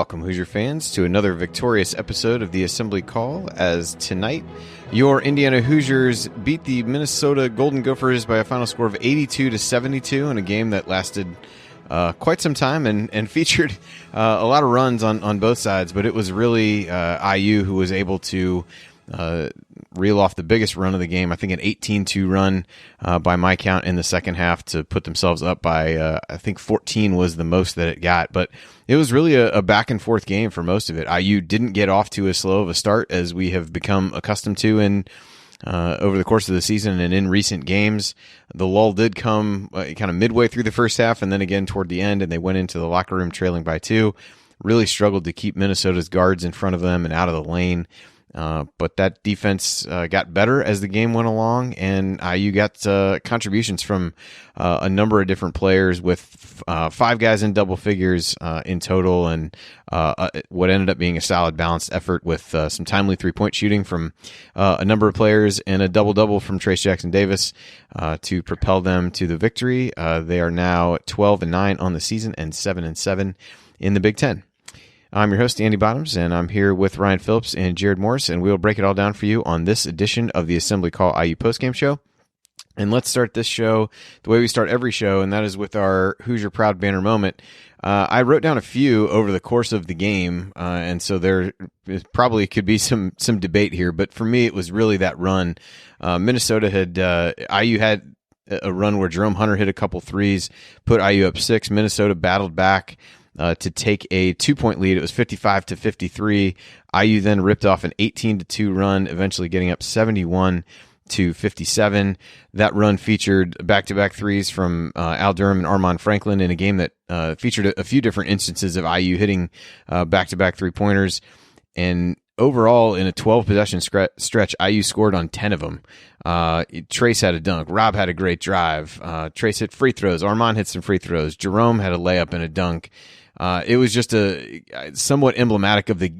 Welcome, Hoosier fans, to another victorious episode of the Assembly Call, as tonight your Indiana Hoosiers beat the Minnesota Golden Gophers by a final score of 82-72 in a game that lasted quite some time and featured a lot of runs on both sides, but it was really IU who was able to reel off the biggest run of the game. I think an 18-2 run by my count in the second half to put themselves up by, I think 14 was the most that it got. But it was really a back and forth game for most of it. IU didn't get off to as slow of a start as we have become accustomed to in over the course of the season and in recent games. The lull did come kind of midway through the first half and then again toward the end, and they went into the locker room trailing by 2. Really struggled to keep Minnesota's guards in front of them and out of the lane. But that defense got better as the game went along, and IU got contributions from a number of different players, with 5 guys in double figures in total, and what ended up being a solid balanced effort with some timely three-point shooting from a number of players and a double-double from Trayce Jackson-Davis to propel them to the victory. They are now 12-9 on the season and 7-7 in the Big Ten. I'm your host, Andy Bottoms, and I'm here with Ryan Phillips and Jerod Morris, and we'll break it all down for you on this edition of the Assembly Call IU Postgame Show. And let's start this show the way we start every show, and that is with our Hoosier Proud Banner moment. I wrote down a few over the course of the game, and so there probably could be some debate here, but for me it was really that run. Minnesota IU had a run where Jerome Hunter hit a couple threes, put IU up 6. Minnesota battled back to take a 2-point lead. It was 55-53. IU then ripped off an 18-2 run, eventually getting up 71-57. That run featured back-to-back threes from Al Durham and Armand Franklin in a game that featured a few different instances of IU hitting back-to-back three-pointers. And overall, in a 12-possession stretch, IU scored on 10 of them. Trayce had a dunk. Rob had a great drive. Trayce hit free throws. Armand hit some free throws. Jerome had a layup and a dunk. It was just a somewhat emblematic of the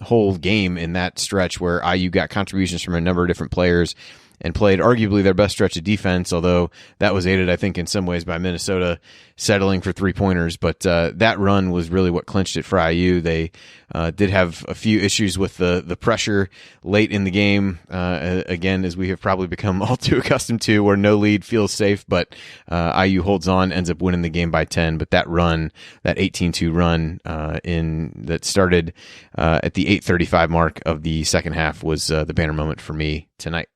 whole game in that stretch where IU got contributions from a number of different players and played arguably their best stretch of defense, although that was aided, I think, in some ways by Minnesota settling for three-pointers. But that run was really what clinched it for IU. They did have a few issues with the pressure late in the game, again, as we have probably become all too accustomed to, where no lead feels safe, but IU holds on, ends up winning the game by 10. But that run, that 18-2 run that started at the 8:35 mark of the second half was the banner moment for me tonight.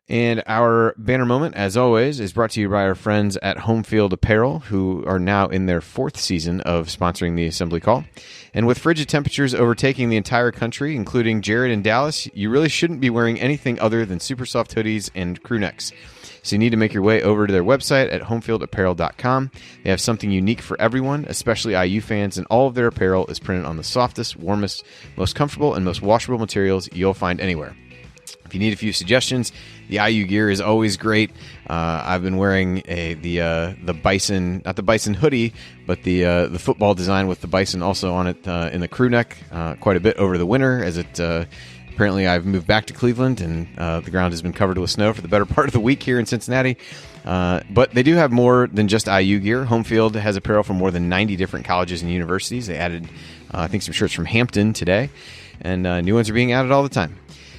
And our banner moment, as always, is brought to you by our friends at Home Field Apparel, who are now in their 4th season of sponsoring the Assembly Call. And with frigid temperatures overtaking the entire country, including Jerod and Dallas, you really shouldn't be wearing anything other than super soft hoodies and crew necks. So you need to make your way over to their website at homefieldapparel.com. They have something unique for everyone, especially IU fans, and all of their apparel is printed on the softest, warmest, most comfortable, and most washable materials you'll find anywhere. If you need a few suggestions, the IU gear is always great. I've been wearing the Bison, not the Bison hoodie, but the football design with the Bison also on it in the crew neck quite a bit over the winter, as it apparently I've moved back to Cleveland and the ground has been covered with snow for the better part of the week here in Cincinnati. But they do have more than just IU gear. Home Field has apparel from more than 90 different colleges and universities. They added, I think, some shirts from Hampton today, and new ones are being added all the time.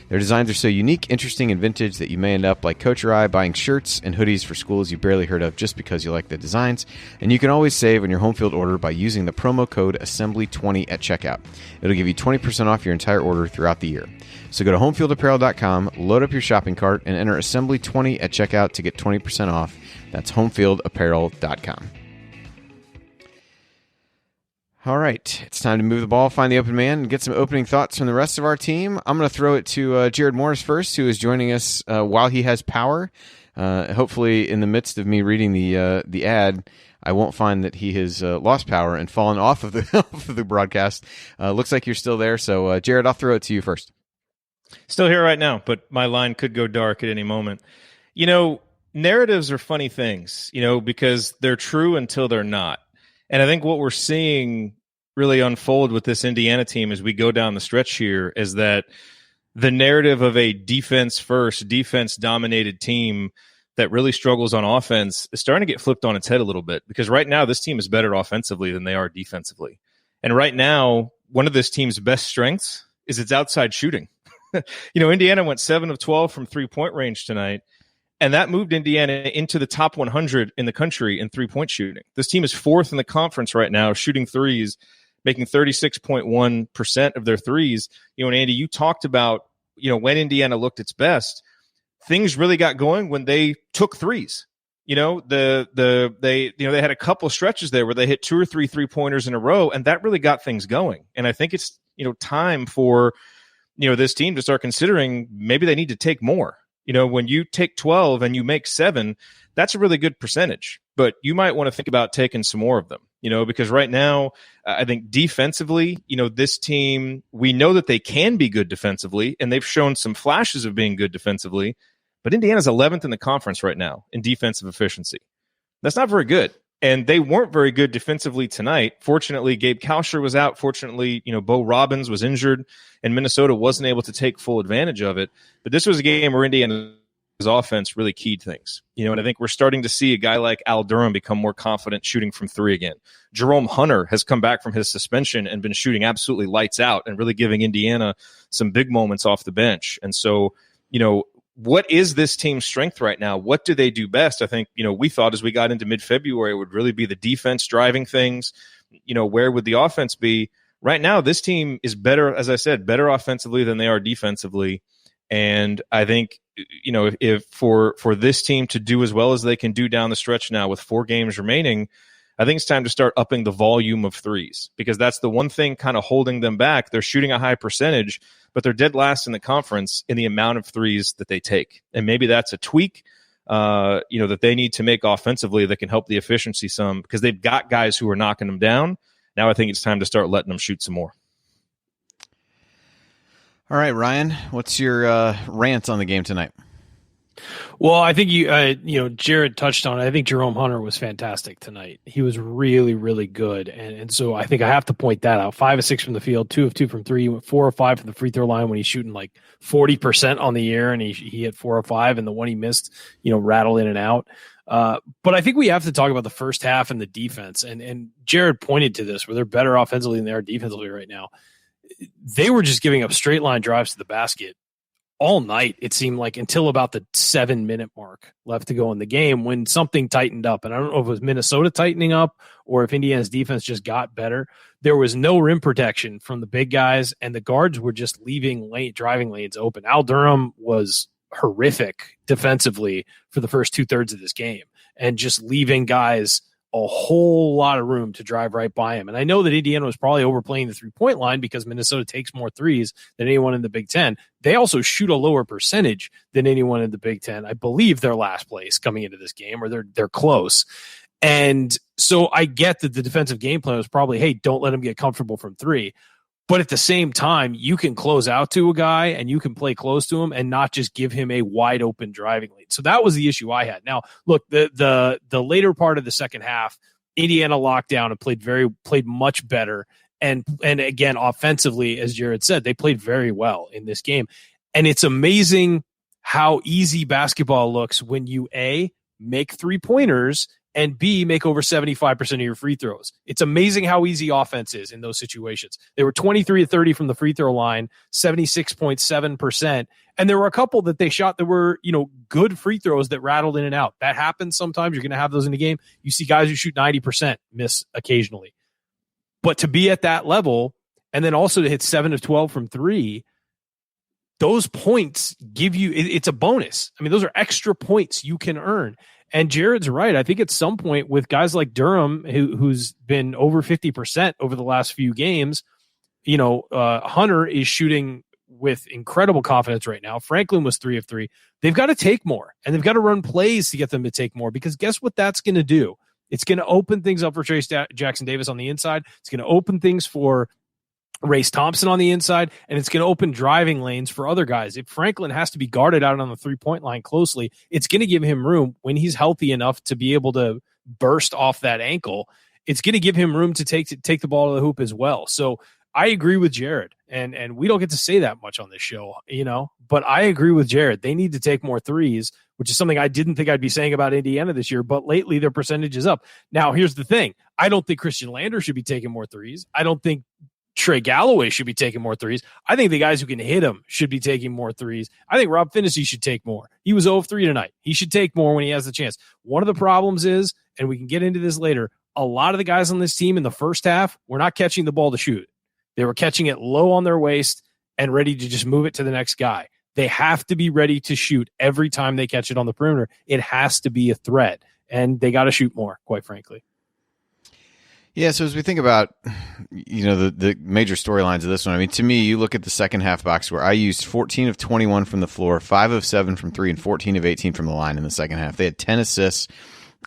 Their designs are so unique, interesting, and vintage that you may end up like Coach or I, buying shirts and hoodies for schools you barely heard of just because you like the designs. And you can always save on your Home Field order by using the promo code Assembly20 at checkout. It'll give you 20% off your entire order throughout the year. So go to homefieldapparel.com, load up your shopping cart, and enter Assembly20 at checkout to get 20% off. That's homefieldapparel.com. All right, it's time to move the ball, find the open man, and get some opening thoughts from the rest of our team. I'm going to throw it to Jerod Morris first, who is joining us while he has power. Hopefully, in the midst of me reading the ad, I won't find that he has lost power and fallen off of the broadcast. Looks like you're still there, so Jerod, I'll throw it to you first. Still here right now, but my line could go dark at any moment. You know, narratives are funny things, because they're true until they're not. And I think what we're seeing really unfold with this Indiana team as we go down the stretch here is that the narrative of a defense-first, defense-dominated team that really struggles on offense is starting to get flipped on its head a little bit, because right now this team is better offensively than they are defensively. And right now, one of this team's best strengths is its outside shooting. Indiana went 7 of 12 from 3-point range tonight, and that moved Indiana into the top 100 in the country in 3-point shooting. This team is 4th in the conference right now, shooting threes, making 36.1% of their threes. And Andy, you talked about, when Indiana looked its best, things really got going when they took threes. They had a couple stretches there where they hit 2 or 3 3-pointers in a row, and that really got things going. And I think it's, time for, this team to start considering maybe they need to take more. When you take 12 and you make 7, that's a really good percentage, but you might want to think about taking some more of them, because right now, I think defensively, this team, we know that they can be good defensively, and they've shown some flashes of being good defensively, but Indiana's 11th in the conference right now in defensive efficiency. That's not very good. And they weren't very good defensively tonight. Fortunately, Gabe Kalsher was out. Fortunately, Bo Robbins was injured, and Minnesota wasn't able to take full advantage of it. But this was a game where Indiana's offense really keyed things. And I think we're starting to see a guy like Al Durham become more confident shooting from 3 again. Jerome Hunter has come back from his suspension and been shooting absolutely lights out and really giving Indiana some big moments off the bench. And so, what is this team's strength right now? What do they do best? I think, we thought as we got into mid-February, it would really be the defense driving things. Where would the offense be? Right now, this team is better, as I said, better offensively than they are defensively. And I think, if for this team to do as well as they can do down the stretch now with 4 games remaining, I think it's time to start upping the volume of threes, because that's the one thing kind of holding them back. They're shooting a high percentage, but they're dead last in the conference in the amount of threes that they take. And maybe that's a tweak, that they need to make offensively that can help the efficiency some, because they've got guys who are knocking them down. Now I think it's time to start letting them shoot some more. All right, Ryan, what's your rant on the game tonight? Well, I think Jerod touched on it. I think Jerome Hunter was fantastic tonight. He was really, really good. And so I think I have to point that out. 5 of 6 from the field, 2 of 2 from 3, 4 of 5 from the free throw line when he's shooting like 40% on the year, and he hit 4 of 5, and the one he missed, rattled in and out. But I think we have to talk about the first half and the defense. And Jerod pointed to this, where they're better offensively than they are defensively right now. They were just giving up straight line drives to the basket all night, it seemed like, until about the 7-minute mark left to go in the game, when something tightened up. And I don't know if it was Minnesota tightening up or if Indiana's defense just got better. There was no rim protection from the big guys, and the guards were just leaving driving lanes open. Al Durham was horrific defensively for the first 2/3 of this game, and just leaving guys a whole lot of room to drive right by him. And I know that Indiana was probably overplaying the 3-point line because Minnesota takes more threes than anyone in the Big Ten. They also shoot a lower percentage than anyone in the Big Ten. I believe they're last place coming into this game, or they're close. And so I get that the defensive game plan was probably, hey, don't let him get comfortable from 3. But at the same time, you can close out to a guy and you can play close to him and not just give him a wide open driving lane. So that was the issue I had. Now, look, the later part of the second half, Indiana locked down and played much better. And again, offensively, as Jerod said, they played very well in this game. And it's amazing how easy basketball looks when you A, make 3-pointers, and B, make over 75% of your free throws. It's amazing how easy offense is in those situations. They were 23 of 30 from the free throw line, 76.7%. And there were a couple that they shot that were, good free throws that rattled in and out. That happens sometimes. You're going to have those in the game. You see guys who shoot 90% miss occasionally. But to be at that level, and then also to hit 7 of 12 from 3, those points give you, it's a bonus. I mean, those are extra points you can earn. And Jerod's right. I think at some point with guys like Durham, who's been over 50% over the last few games, Hunter is shooting with incredible confidence right now. Franklin was 3 of 3. They've got to take more, and they've got to run plays to get them to take more, because guess what that's going to do? It's going to open things up for Trayce Jackson-Davis on the inside. It's going to open things for Race Thompson on the inside, and it's going to open driving lanes for other guys. If Franklin has to be guarded out on the 3-point line closely, it's going to give him room when he's healthy enough to be able to burst off that ankle. It's going to give him room to take the ball to the hoop as well. So I agree with Jerod, and we don't get to say that much on this show, but I agree with Jerod. They need to take more threes, which is something I didn't think I'd be saying about Indiana this year, but lately their percentage is up. Now, here's the thing. I don't think Christian Lander should be taking more threes. I don't think Trey Galloway should be taking more threes. I think the guys who can hit him should be taking more threes. I think Rob Phinisee should take more. He was 0 of 3 tonight. He should take more when he has the chance. One of the problems is, and we can get into this later, a lot of the guys on this team in the first half were not catching the ball to shoot. They were catching it low on their waist and ready to just move it to the next guy. They have to be ready to shoot every time they catch it on the perimeter. It has to be a threat, and they got to shoot more, quite frankly. Yeah, so as we think about, the major storylines of this one, I mean, to me, you look at the second half box score. I used 14 of 21 from the floor, 5 of 7 from 3, and 14 of 18 from the line in the second half. They had 10 assists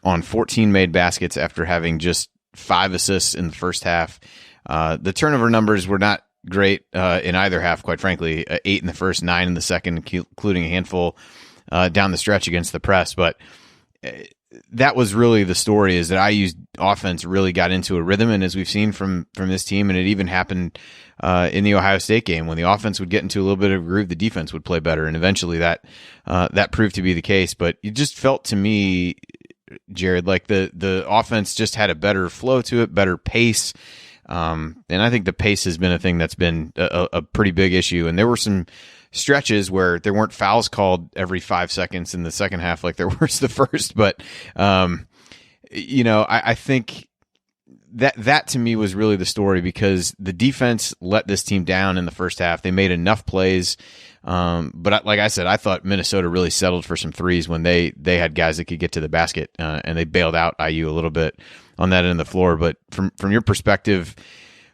on 14 made baskets after having just 5 assists in the first half. The turnover numbers were not great in either half, quite frankly. 8 in the first, 9 in the second, including a handful down the stretch against the press. But that was really the story, is that IU's offense really got into a rhythm, and as we've seen from this team, and it even happened in the Ohio State game, when the offense would get into a little bit of a groove, the defense would play better, and eventually that proved to be the case. But it just felt to me, Jerod, like the offense just had a better flow to it, better pace. And I think the pace has been a thing that's been a pretty big issue. And there were some stretches where there weren't fouls called every 5 seconds in the second half like there was the first. But, I think that to me was really the story, because the defense let this team down in the first half. They made enough plays. But like I said, I thought Minnesota really settled for some threes when they had guys that could get to the basket, and they bailed out IU a little bit on that end of the floor. But from your perspective,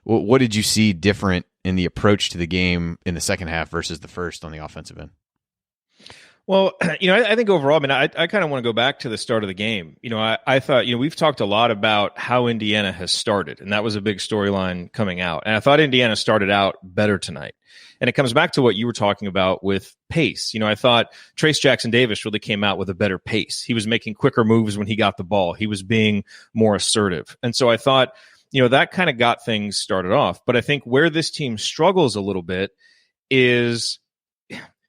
what did you see different in the approach to the game in the second half versus the first on the offensive end? Well, I think overall, I kind of want to go back to the start of the game. I thought, we've talked a lot about how Indiana has started, and that was a big storyline coming out. And I thought Indiana started out better tonight. And it comes back to what you were talking about with pace. I thought Trayce Jackson-Davis really came out with a better pace. He was making quicker moves when he got the ball. He was being more assertive. And so I thought, that kind of got things started off. But I think where this team struggles a little bit is,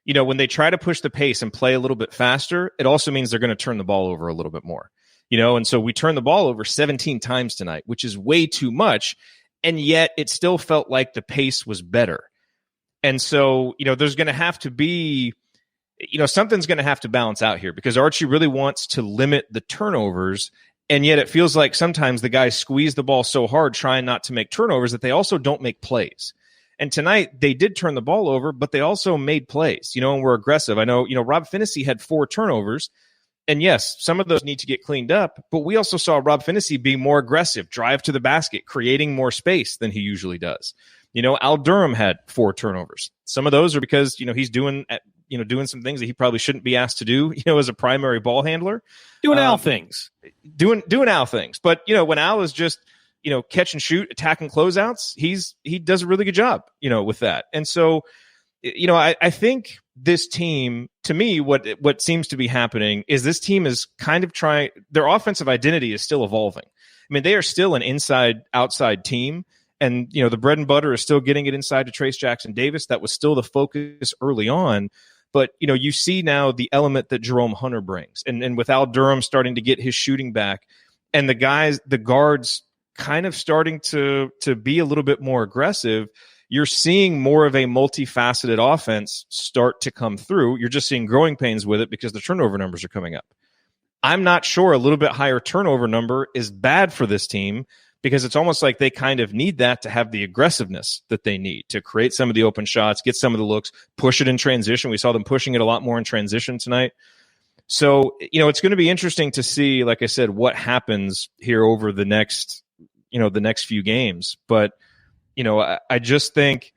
when they try to push the pace and play a little bit faster, it also means they're going to turn the ball over a little bit more. And so we turned the ball over 17 times tonight, which is way too much. And yet it still felt like the pace was better. And so, there's going to have to be, something's going to have to balance out here, because Archie really wants to limit the turnovers. And yet it feels like sometimes the guys squeeze the ball so hard trying not to make turnovers that they also don't make plays. And tonight they did turn the ball over, but they also made plays, and were aggressive. I know, Rob Phinisee had 4 turnovers. And yes, some of those need to get cleaned up, but we also saw Rob Phinisee be more aggressive, drive to the basket, creating more space than he usually does. Al Durham had 4 turnovers. Some of those are because, he's doing some things that he probably shouldn't be asked to do, as a primary ball handler. Doing Al things. Doing Al things. But, when Al is just, catch and shoot, attacking closeouts, he does a really good job, with that. And so, I think this team, to me, what seems to be happening is this team is kind of trying, their offensive identity is still evolving. They are still an inside-outside team. And, the bread and butter is still getting it inside to Trayce Jackson-Davis. That was still the focus early on. But, you see now the element that Jerome Hunter brings. And with Al Durham starting to get his shooting back, and the guards kind of starting to be a little bit more aggressive, you're seeing more of a multifaceted offense start to come through. You're just seeing growing pains with it because the turnover numbers are coming up. I'm not sure a little bit higher turnover number is bad for this team, because it's almost like they kind of need that to have the aggressiveness that they need to create some of the open shots, get some of the looks, push it in transition. We saw them pushing it a lot more in transition tonight. So, it's going to be interesting to see, like I said, what happens here over the next few games. But, I just think,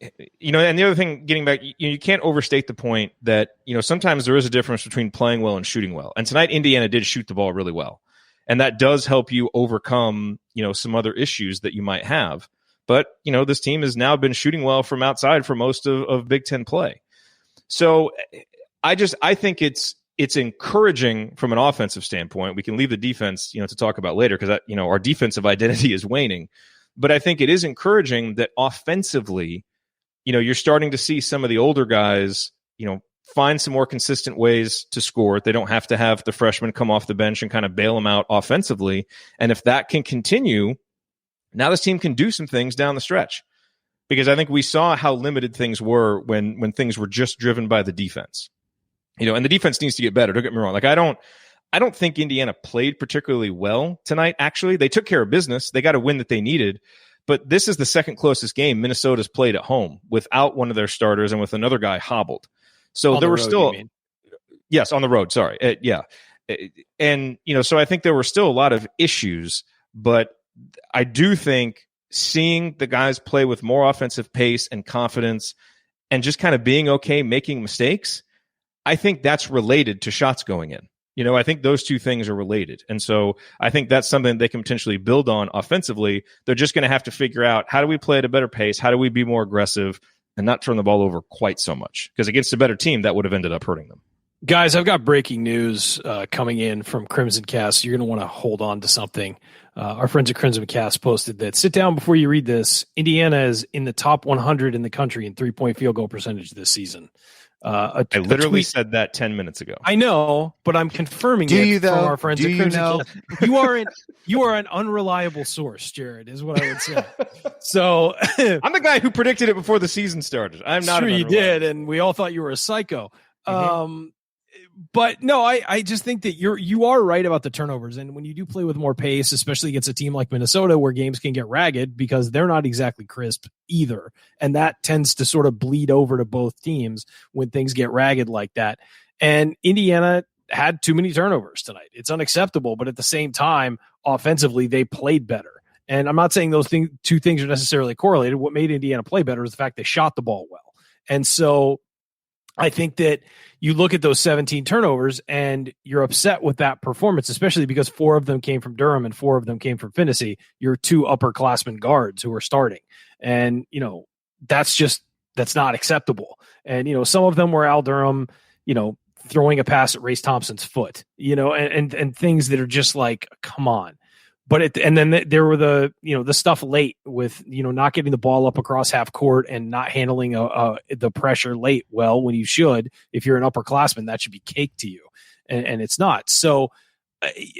and the other thing, getting back, you can't overstate the point that, sometimes there is a difference between playing well and shooting well. And tonight, Indiana did shoot the ball really well. And that does help you overcome, some other issues that you might have. But, this team has now been shooting well from outside for most of Big Ten play. So I think it's encouraging from an offensive standpoint. We can leave the defense, to talk about later, because, our defensive identity is waning. But I think it is encouraging that offensively, you're starting to see some of the older guys, find some more consistent ways to score. They don't have to have the freshmen come off the bench and kind of bail them out offensively. And if that can continue, now this team can do some things down the stretch. Because I think we saw how limited things were when things were just driven by the defense. And the defense needs to get better. Don't get me wrong. Like I don't think Indiana played particularly well tonight. Actually, they took care of business. They got a win that they needed. But this is the second closest game Minnesota's played at home without one of their starters and with another guy hobbled. So there were still, yes, on the road. Sorry. Yeah. And, so I think there were still a lot of issues, but I do think seeing the guys play with more offensive pace and confidence and just kind of being okay making mistakes, I think that's related to shots going in. I think those two things are related. And so I think that's something they can potentially build on offensively. They're just going to have to figure out, how do we play at a better pace? How do we be more aggressive and not turn the ball over quite so much? Because against a better team, that would have ended up hurting them. Guys, I've got breaking news coming in from Crimson Cast. You're going to want to hold on to something. Our friends at Crimson Cast posted that, sit down before you read this, Indiana is in the top 100 in the country in three-point field goal percentage this season. I literally said that 10 minutes ago. I know, but I'm confirming from our friends at Crimson Cast. You are an unreliable source, Jerod, is what I would say. So I'm the guy who predicted it before the season started. I'm not sure you did, and we all thought you were a psycho. Mm-hmm. But no, I just think that you are right about the turnovers. And when you do play with more pace, especially against a team like Minnesota, where games can get ragged because they're not exactly crisp either. And that tends to sort of bleed over to both teams when things get ragged like that. And Indiana had too many turnovers tonight. It's unacceptable, but at the same time, offensively, they played better. And I'm not saying those two things are necessarily correlated. What made Indiana play better is the fact they shot the ball well. And so I think that you look at those 17 turnovers and you're upset with that performance, especially because 4 of them came from Durham and 4 of them came from Phinisee, your 2 upperclassmen guards who are starting. And, that's not acceptable. And, some of them were Al Durham, throwing a pass at Race Thompson's foot, and things that are just like, come on. But then there were the stuff late with, not getting the ball up across half court and not handling the pressure late well when you should. If you're an upperclassman, that should be cake to you, and it's not. So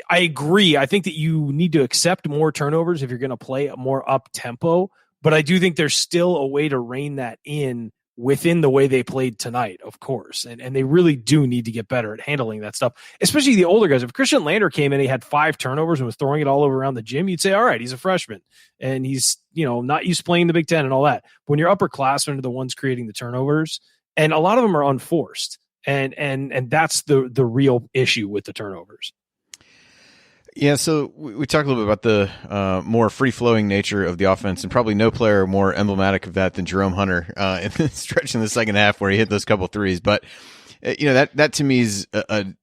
I agree. I think that you need to accept more turnovers if you're going to play a more up tempo. But I do think there's still a way to rein that in within the way they played tonight, of course. And they really do need to get better at handling that stuff, especially the older guys. If Christian Lander came in, he had 5 turnovers and was throwing it all over around the gym, you'd say, all right, he's a freshman and he's, not used to playing the Big Ten and all that. But when your upperclassmen are the ones creating the turnovers, and a lot of them are unforced, and that's the real issue with the turnovers. Yeah, so we talked a little bit about the more free-flowing nature of the offense, and probably no player more emblematic of that than Jerome Hunter in the stretch in the second half where he hit those couple threes. But that to me is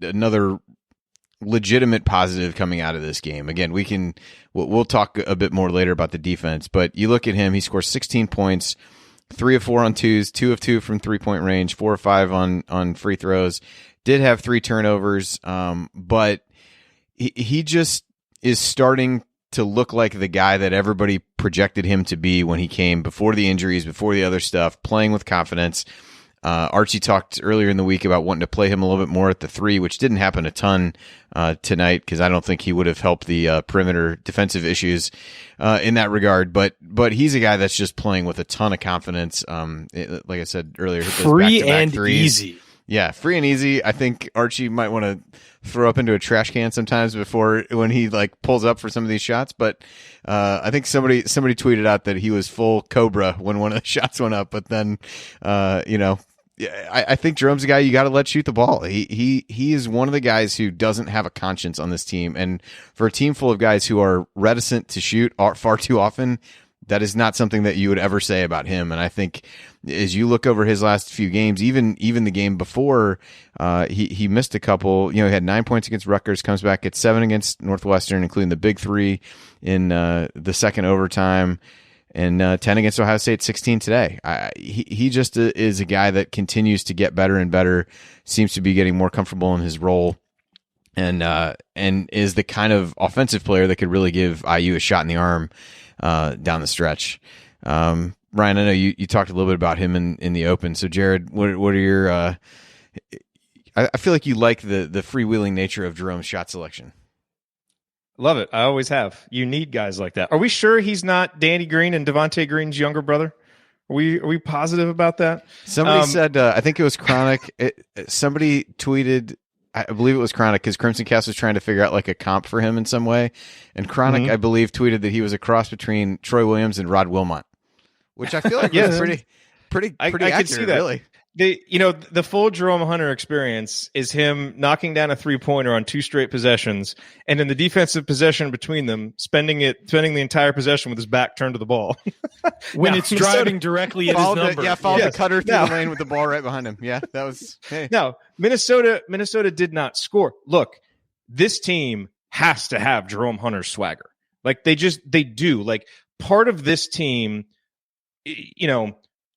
another legitimate positive coming out of this game. Again, we'll talk a bit more later about the defense, but you look at him, he scores 16 points, 3 of 4 on twos, 2 of 2 from 3-point range, 4 of 5 on free throws. Did have 3 turnovers, but he just is starting to look like the guy that everybody projected him to be when he came, before the injuries, before the other stuff, playing with confidence. Archie talked earlier in the week about wanting to play him a little bit more at the 3, which didn't happen a ton tonight because I don't think he would have helped the perimeter defensive issues in that regard. But he's a guy that's just playing with a ton of confidence. Like I said earlier, hit those free back-to-back and threes. easy. Yeah, free and easy. I think Archie might want to throw up into a trash can sometimes when he pulls up for some of these shots. But I think somebody tweeted out that he was full Cobra when one of the shots went up. But then, I think Jerome's a guy you got to let shoot the ball. He is one of the guys who doesn't have a conscience on this team. And for a team full of guys who are reticent to shoot far too often, that is not something that you would ever say about him. And I think as you look over his last few games, even the game before, he missed a couple. He had 9 points against Rutgers, comes back at 7 against Northwestern, including the big 3 in the second overtime, and 10 against Ohio State, 16 today. He just is a guy that continues to get better and better, seems to be getting more comfortable in his role, and is the kind of offensive player that could really give IU a shot in the arm down the stretch. Ryan, I know you talked a little bit about him in the open. So, Jerod, what are your I feel like you like the freewheeling nature of Jerome's shot selection. Love it. I always have. You need guys like that. Are we sure he's not Danny Green and Devontae Green's younger brother? Are we positive about that? Somebody said, I think it was Chronic. Somebody tweeted, I believe it was Chronic, because Crimson Cast was trying to figure out like a comp for him in some way. And Chronic, I believe, tweeted that he was a cross between Troy Williams and Rod Wilmot, which I feel like is pretty I accurate, can see that. Really. The full Jerome Hunter experience is him knocking down a 3-pointer on 2 straight possessions, and in the defensive possession between them, spending the entire possession with his back turned to the ball. When it's driving directly at his number. Followed the cutter through the lane with the ball right behind him. Yeah, that was. Hey. Now, Minnesota did not score. Look, this team has to have Jerome Hunter's swagger. Like they do. Like part of this team,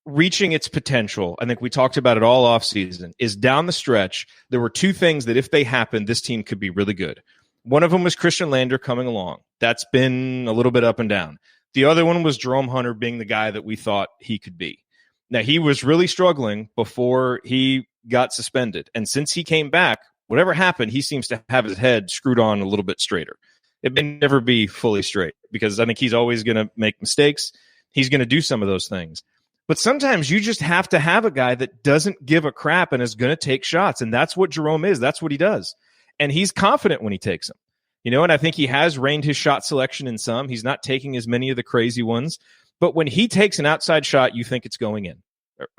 reaching its potential, I think we talked about it all offseason, is down the stretch. There were 2 things that if they happened, this team could be really good. One of them was Christian Lander coming along. That's been a little bit up and down. The other one was Jerome Hunter being the guy that we thought he could be. Now, he was really struggling before he got suspended. And since he came back, whatever happened, he seems to have his head screwed on a little bit straighter. It may never be fully straight because I think he's always going to make mistakes. He's going to do some of those things. But sometimes you just have to have a guy that doesn't give a crap and is going to take shots. And that's what Jerome is. That's what he does. And he's confident when he takes them. And I think he has reined his shot selection in some. He's not taking as many of the crazy ones. But when he takes an outside shot, you think it's going in.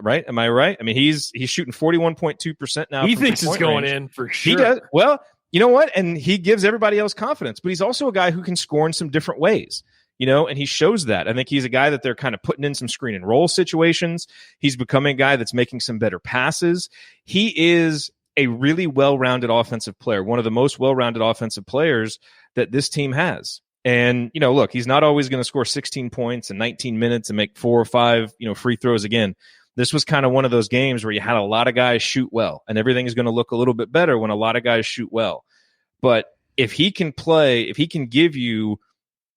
Right? Am I right? I mean, he's shooting 41.2% now. He thinks it's going in for sure. He does. Well, you know what? And he gives everybody else confidence. But he's also a guy who can score in some different ways. And he shows that. I think he's a guy that they're kind of putting in some screen and roll situations. He's becoming a guy that's making some better passes. He is a really well-rounded offensive player, one of the most well-rounded offensive players that this team has. And, look, he's not always going to score 16 points in 19 minutes and make 4 or 5, free throws again. This was kind of one of those games where you had a lot of guys shoot well, and everything is going to look a little bit better when a lot of guys shoot well. But if he can give you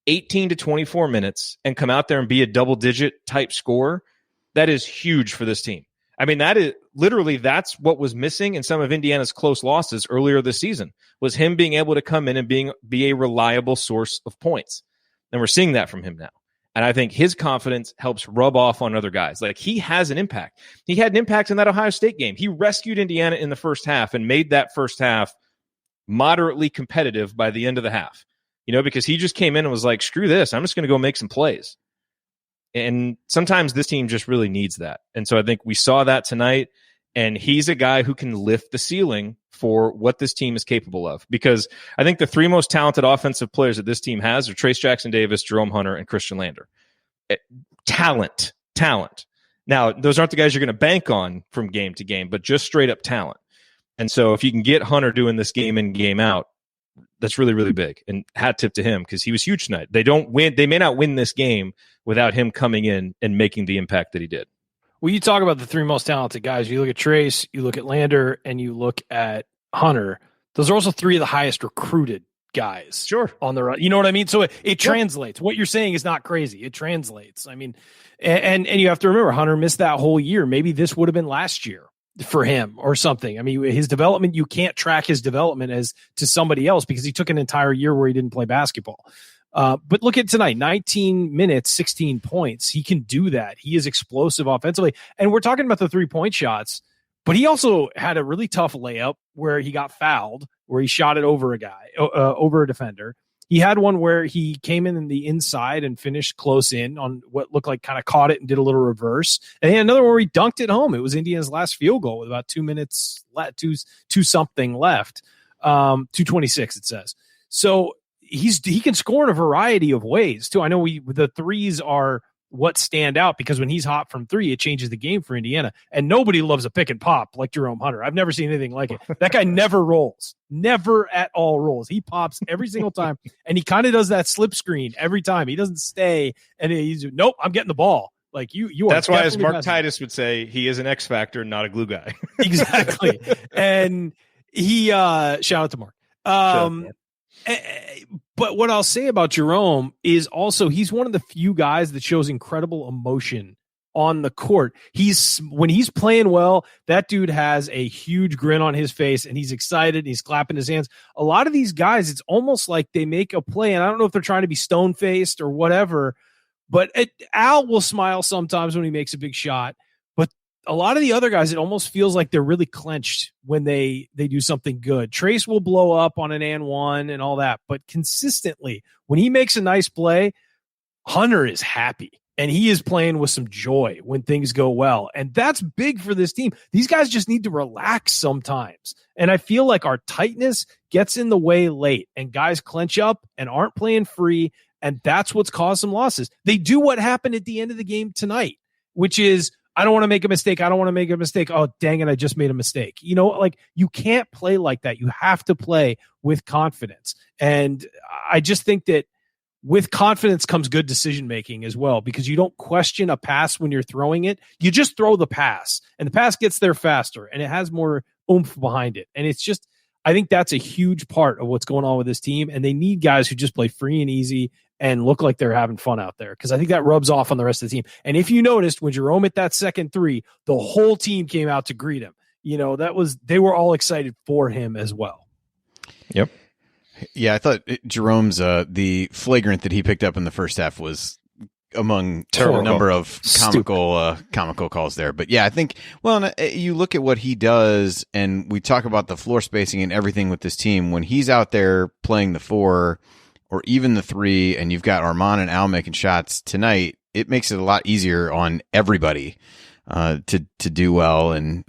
18 to 24 minutes and come out there and be a double-digit type scorer, that is huge for this team. I mean, that's what was missing in some of Indiana's close losses earlier this season, was him being able to come in and be a reliable source of points. And we're seeing that from him now. And I think his confidence helps rub off on other guys. Like, he has an impact. He had an impact in that Ohio State game. He rescued Indiana in the first half and made that first half moderately competitive by the end of the half. Because he just came in and was like, screw this, I'm just going to go make some plays. And sometimes this team just really needs that. And so I think we saw that tonight, and he's a guy who can lift the ceiling for what this team is capable of. Because I think the 3 most talented offensive players that this team has are Trayce Jackson-Davis, Jerome Hunter, and Christian Lander. Talent. Now, those aren't the guys you're going to bank on from game to game, but just straight up talent. And so if you can get Hunter doing this game in, game out, that's really, really big. And hat tip to him, because he was huge tonight. They may not win this game without him coming in and making the impact that he did. Well, you talk about the 3 most talented guys. You look at Trayce, you look at Lander, and you look at Hunter. Those are also 3 of the highest recruited guys. Sure. On the run. You know what I mean? So it translates. What you're saying is not crazy. It translates. I mean, and you have to remember, Hunter missed that whole year. Maybe this would have been last year for him or something. I mean, his development, you can't track his development as to somebody else because he took an entire year where he didn't play basketball. But look at tonight, 19 minutes, 16 points. He can do that. He is explosive offensively. And we're talking about the 3-point shots, but he also had a really tough layup where he got fouled, where he shot it over over a defender. He had one where he came in the inside and finished close in on what looked like, kind of caught it and did a little reverse. And he had another one where he dunked it home. It was Indiana's last field goal with about 2 minutes left, two something left. 2:26 it says. So he can score in a variety of ways too. I know the threes are what stand out because when he's hot from 3, it changes the game for Indiana. And nobody loves a pick and pop like Jerome Hunter. I've never seen anything like it. That guy never rolls, never at all rolls. He pops every single time, and he kind of does that slip screen every time. He doesn't stay, and he's nope. I'm getting the ball. Like you. That's why, as Mark Titus would say, he is an X factor, not a glue guy. Exactly. And he shout out to Mark. But what I'll say about Jerome is also he's one of the few guys that shows incredible emotion on the court. When he's playing well, that dude has a huge grin on his face and he's excited. He's clapping his hands. A lot of these guys, it's almost like they make a play, and I don't know if they're trying to be stone-faced or whatever, but Al will smile sometimes when he makes a big shot. But a lot of the other guys, it almost feels like they're really clenched when they do something good. Trayce will blow up on an and one and all that, but consistently, when he makes a nice play, Hunter is happy. And he is playing with some joy when things go well. And that's big for this team. These guys just need to relax sometimes. And I feel like our tightness gets in the way late and guys clench up and aren't playing free. And that's what's caused some losses. They do what happened at the end of the game tonight, which is, I don't want to make a mistake. I don't want to make a mistake. Oh, dang it. I just made a mistake. Like you can't play like that. You have to play with confidence. And I just think that with confidence comes good decision-making as well, because you don't question a pass when you're throwing it. You just throw the pass, and the pass gets there faster, and it has more oomph behind it. And it's just, I think that's a huge part of what's going on with this team, and they need guys who just play free and easy and look like they're having fun out there, because I think that rubs off on the rest of the team. And if you noticed, when Jerome hit that second three, the whole team came out to greet him. They were all excited for him as well. Yep. Yeah, I thought Jerome's the flagrant that he picked up in the first half was among a number of comical calls there. But yeah, I think, you look at what he does, and we talk about the floor spacing and everything with this team. When he's out there playing the 4 or even the 3, and you've got Armaan and Al making shots tonight, it makes it a lot easier on everybody to do well. And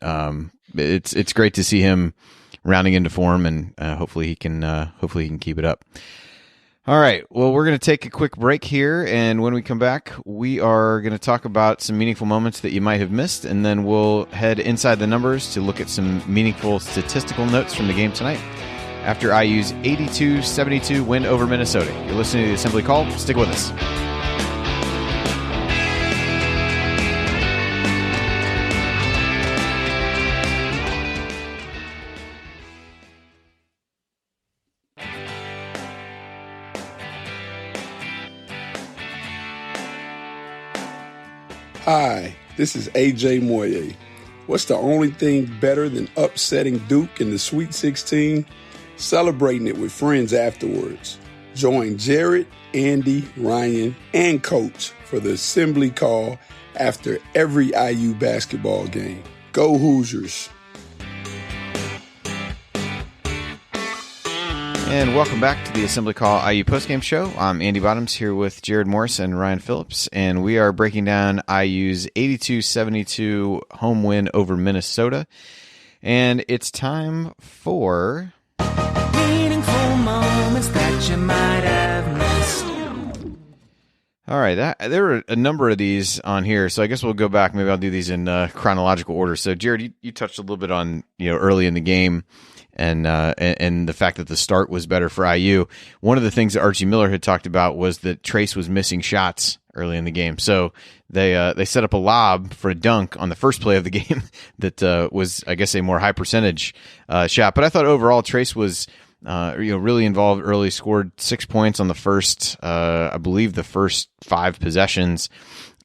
it's great to see him rounding into form, and hopefully he can keep it up. All right. Well, we're going to take a quick break here, and when we come back, we are going to talk about some meaningful moments that you might have missed, and then we'll head inside the numbers to look at some meaningful statistical notes from the game tonight after IU's 82-72 win over Minnesota. You're listening to the Assembly Call. Stick with us. Hi, this is AJ Moye. What's the only thing better than upsetting Duke in the Sweet 16? Celebrating it with friends afterwards. Join Jerod, Andy, Ryan, and Coach for the Assembly Call after every IU basketball game. Go Hoosiers! And welcome back to the Assembly Call IU Postgame Show. I'm Andy Bottoms here with Jerod Morris and Ryan Phillips, and we are breaking down IU's 82-72 home win over Minnesota. And it's time for meaningful moments that you might have missed. All right, there are a number of these on here, so I guess we'll go back. Maybe I'll do these in chronological order. So, Jerod, you touched a little bit on early in the game, and the fact that the start was better for IU. One of the things that Archie Miller had talked about was that Trayce was missing shots early in the game. So they set up a lob for a dunk on the first play of the game that was, I guess, a more high percentage shot. But I thought overall Trayce was really involved early, scored 6 points on the first, I believe the first 5 possessions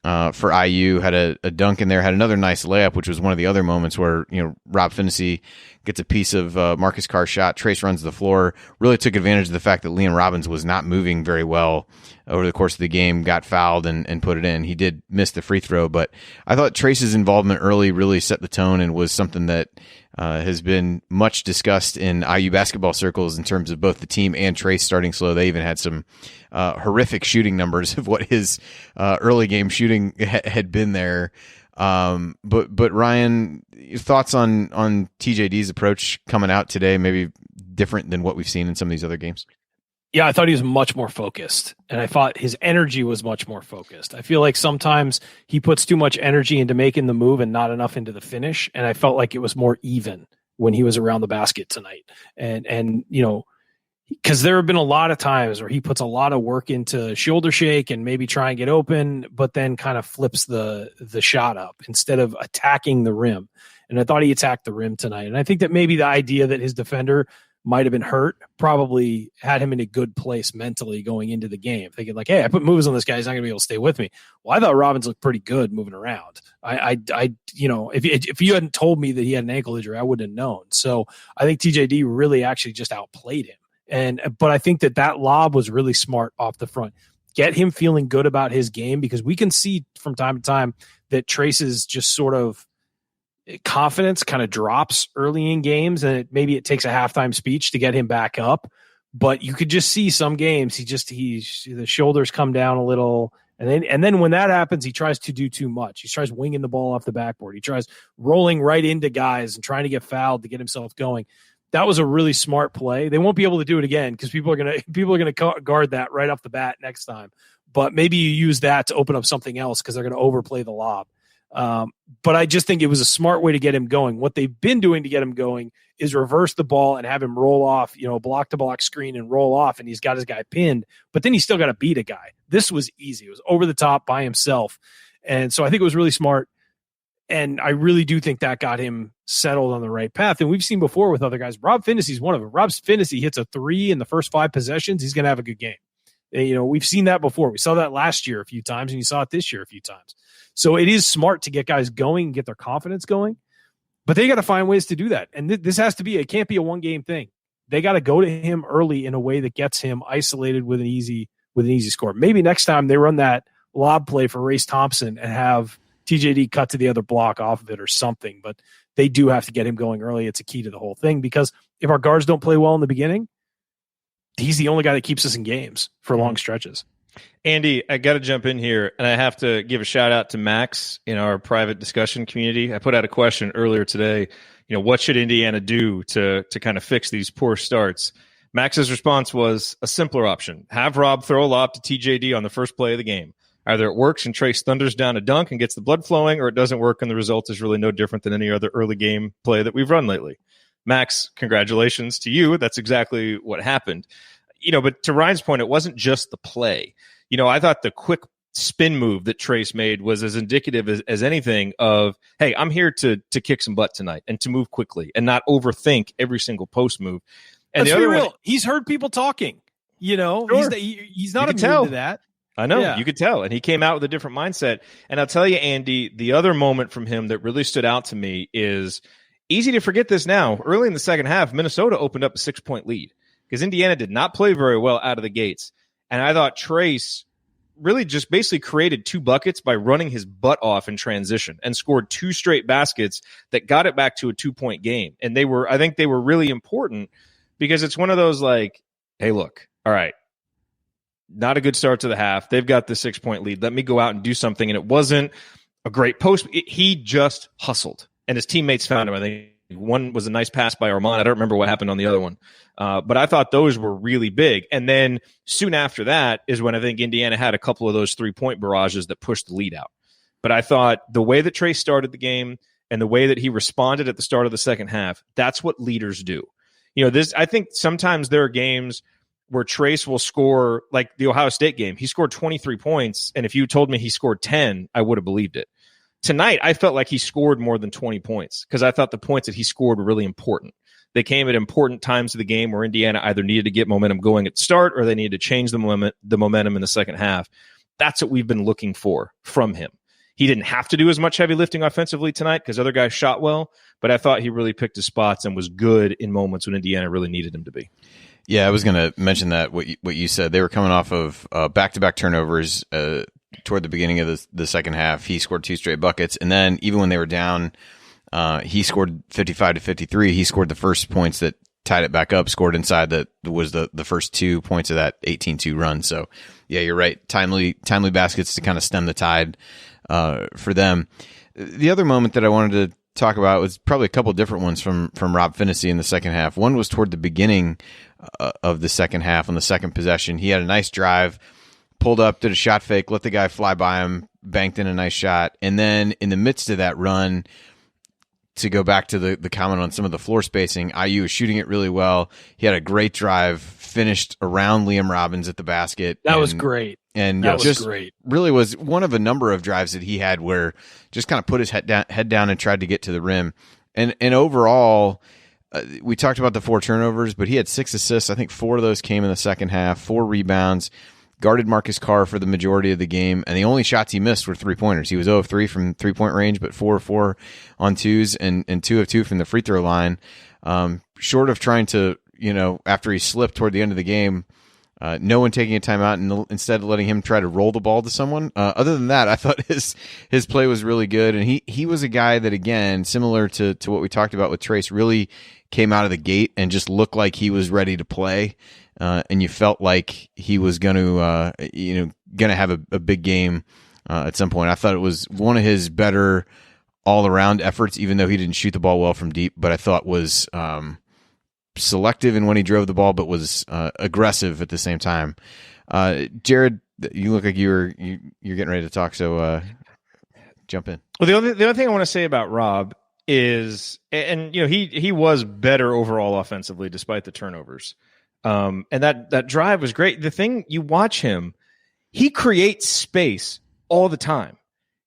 for IU, had a dunk in there, had another nice layup, which was one of the other moments where, Rob Phinisee gets a piece of Marcus Carr's shot. Trayce runs the floor, really took advantage of the fact that Liam Robbins was not moving very well over the course of the game, got fouled and put it in. He did miss the free throw, but I thought Trayce's involvement early really set the tone and was something that has been much discussed in IU basketball circles in terms of both the team and Trayce starting slow. They even had some horrific shooting numbers of what his early game shooting had been there. But Ryan, your thoughts on TJD's approach coming out today, maybe different than what we've seen in some of these other games? Yeah, I thought he was much more focused, and I thought his energy was much more focused. I feel like sometimes he puts too much energy into making the move and not enough into the finish, and I felt like it was more even when he was around the basket tonight. And because there have been a lot of times where he puts a lot of work into shoulder shake and maybe try and get open, but then kind of flips the shot up instead of attacking the rim. And I thought he attacked the rim tonight. And I think that maybe the idea that his defender might have been hurt, probably had him in a good place mentally going into the game, thinking like, hey, I put moves on this guy, he's not going to be able to stay with me. Well, I thought Robbins looked pretty good moving around. If you hadn't told me that he had an ankle injury, I wouldn't have known. So I think TJD really actually just outplayed him. But I think that lob was really smart off the front. Get him feeling good about his game, because we can see from time to time that Trayce's just sort of confidence kind of drops early in games, and maybe it takes a halftime speech to get him back up. But you could just see some games the shoulders come down a little, and then when that happens, he tries to do too much. He tries winging the ball off the backboard. He tries rolling right into guys and trying to get fouled to get himself going. That was a really smart play. They won't be able to do it again because people are gonna guard that right off the bat next time. But maybe you use that to open up something else because they're going to overplay the lob. But I just think it was a smart way to get him going. What they've been doing to get him going is reverse the ball and have him roll off, block to block screen and roll off, and he's got his guy pinned, but then he's still got to beat a guy. This was easy. It was over the top by himself. And so I think it was really smart. And I really do think that got him settled on the right path. And we've seen before with other guys, Rob Phinisee is one of them. Rob Phinisee hits a 3 in the first 5 possessions, he's going to have a good game. We've seen that before. We saw that last year a few times, and you saw it this year a few times. So it is smart to get guys going and get their confidence going, but they got to find ways to do that. And this has to be, it can't be a one-game thing. They got to go to him early in a way that gets him isolated with an easy score. Maybe next time they run that lob play for Race Thompson and have TJD cut to the other block off of it or something, but they do have to get him going early. It's a key to the whole thing, because if our guards don't play well in the beginning, he's the only guy that keeps us in games for long stretches. Andy, I got to jump in here, and I have to give a shout out to Max in our private discussion community. I put out a question earlier today, what should Indiana do to kind of fix these poor starts? Max's response was a simpler option. Have Rob throw a lob to TJD on the first play of the game. Either it works and Trayce thunders down a dunk and gets the blood flowing, or it doesn't work and the result is really no different than any other early game play that we've run lately. Max, congratulations to you. That's exactly what happened. But to Ryan's point, it wasn't just the play. I thought the quick spin move that Trayce made was as indicative as anything of, hey, I'm here to kick some butt tonight and to move quickly and not overthink every single post move. And let's the other be real. one, he's heard people talking. Sure. He's not immune immune to that. I know, You could tell. And he came out with a different mindset. And I'll tell you, Andy, the other moment from him that really stood out to me is easy to forget this now. Early in the second half, Minnesota opened up a 6-point lead because Indiana did not play very well out of the gates. And I thought Trayce really just basically created 2 buckets by running his butt off in transition and scored 2 straight baskets that got it back to a 2-point game. And I think they were really important because it's one of those like, hey, look, all right, not a good start to the half. They've got the 6-point lead. Let me go out and do something. And it wasn't a great post. He just hustled, and his teammates found him. I think one was a nice pass by Armand. I don't remember what happened on the other one. But I thought those were really big. And then soon after that is when I think Indiana had a couple of those 3-point barrages that pushed the lead out. But I thought the way that Trayce started the game and the way that he responded at the start of the second half, that's what leaders do. I think sometimes there are games where Trayce will score, like the Ohio State game. He scored 23 points, and if you told me he scored 10, I would have believed it. Tonight, I felt like he scored more than 20 points because I thought the points that he scored were really important. They came at important times of the game where Indiana either needed to get momentum going at the start or they needed to change the momentum in the second half. That's what we've been looking for from him. He didn't have to do as much heavy lifting offensively tonight because other guys shot well, but I thought he really picked his spots and was good in moments when Indiana really needed him to be. Yeah, I was going to mention that what you said. They were coming off of back-to-back turnovers toward the beginning of the second half. He scored 2 straight buckets, and then even when they were down, he scored 55 to 53. He scored the first points that tied it back up, scored inside that was the first 2 points of that 18-2 run. So, yeah, you're right. Timely baskets to kind of stem the tide for them. The other moment that I wanted to talk about was probably a couple different ones from Rob Phinisee in the second half. One was toward the beginning of the second half on the second possession. He had a nice drive, pulled up, did a shot fake, let the guy fly by him, banked in a nice shot. And then in the midst of that run, to go back to the comment on some of the floor spacing, IU was shooting it really well. He had a great drive, finished around Liam Robbins at the basket. That was great. And that just was great. Really was one of a number of drives that he had where just kind of put his head down and tried to get to the rim. And overall, we talked about the 4 turnovers, but he had 6 assists. I think 4 of those came in the second half, 4 rebounds, guarded Marcus Carr for the majority of the game, and the only shots he missed were 3-pointers. He was 0 of 3 from 3-point range, but 4 of 4 on twos and 2 of 2 from the free throw line. Short of trying to, after he slipped toward the end of the game, no one taking a timeout and instead letting him try to roll the ball to someone. Other than that, I thought his play was really good, and he was a guy that, again, similar to what we talked about with Trayce, really came out of the gate and just looked like he was ready to play, and you felt like he was going to have a big game at some point. I thought it was one of his better all-around efforts, even though he didn't shoot the ball well from deep, but I thought was selective in when he drove the ball, but was aggressive at the same time. Jerod, you look like you're getting ready to talk, so jump in. Well, the other thing I want to say about Rob is, and he was better overall offensively despite the turnovers, and that drive was great. The thing, you watch him, he creates space all the time.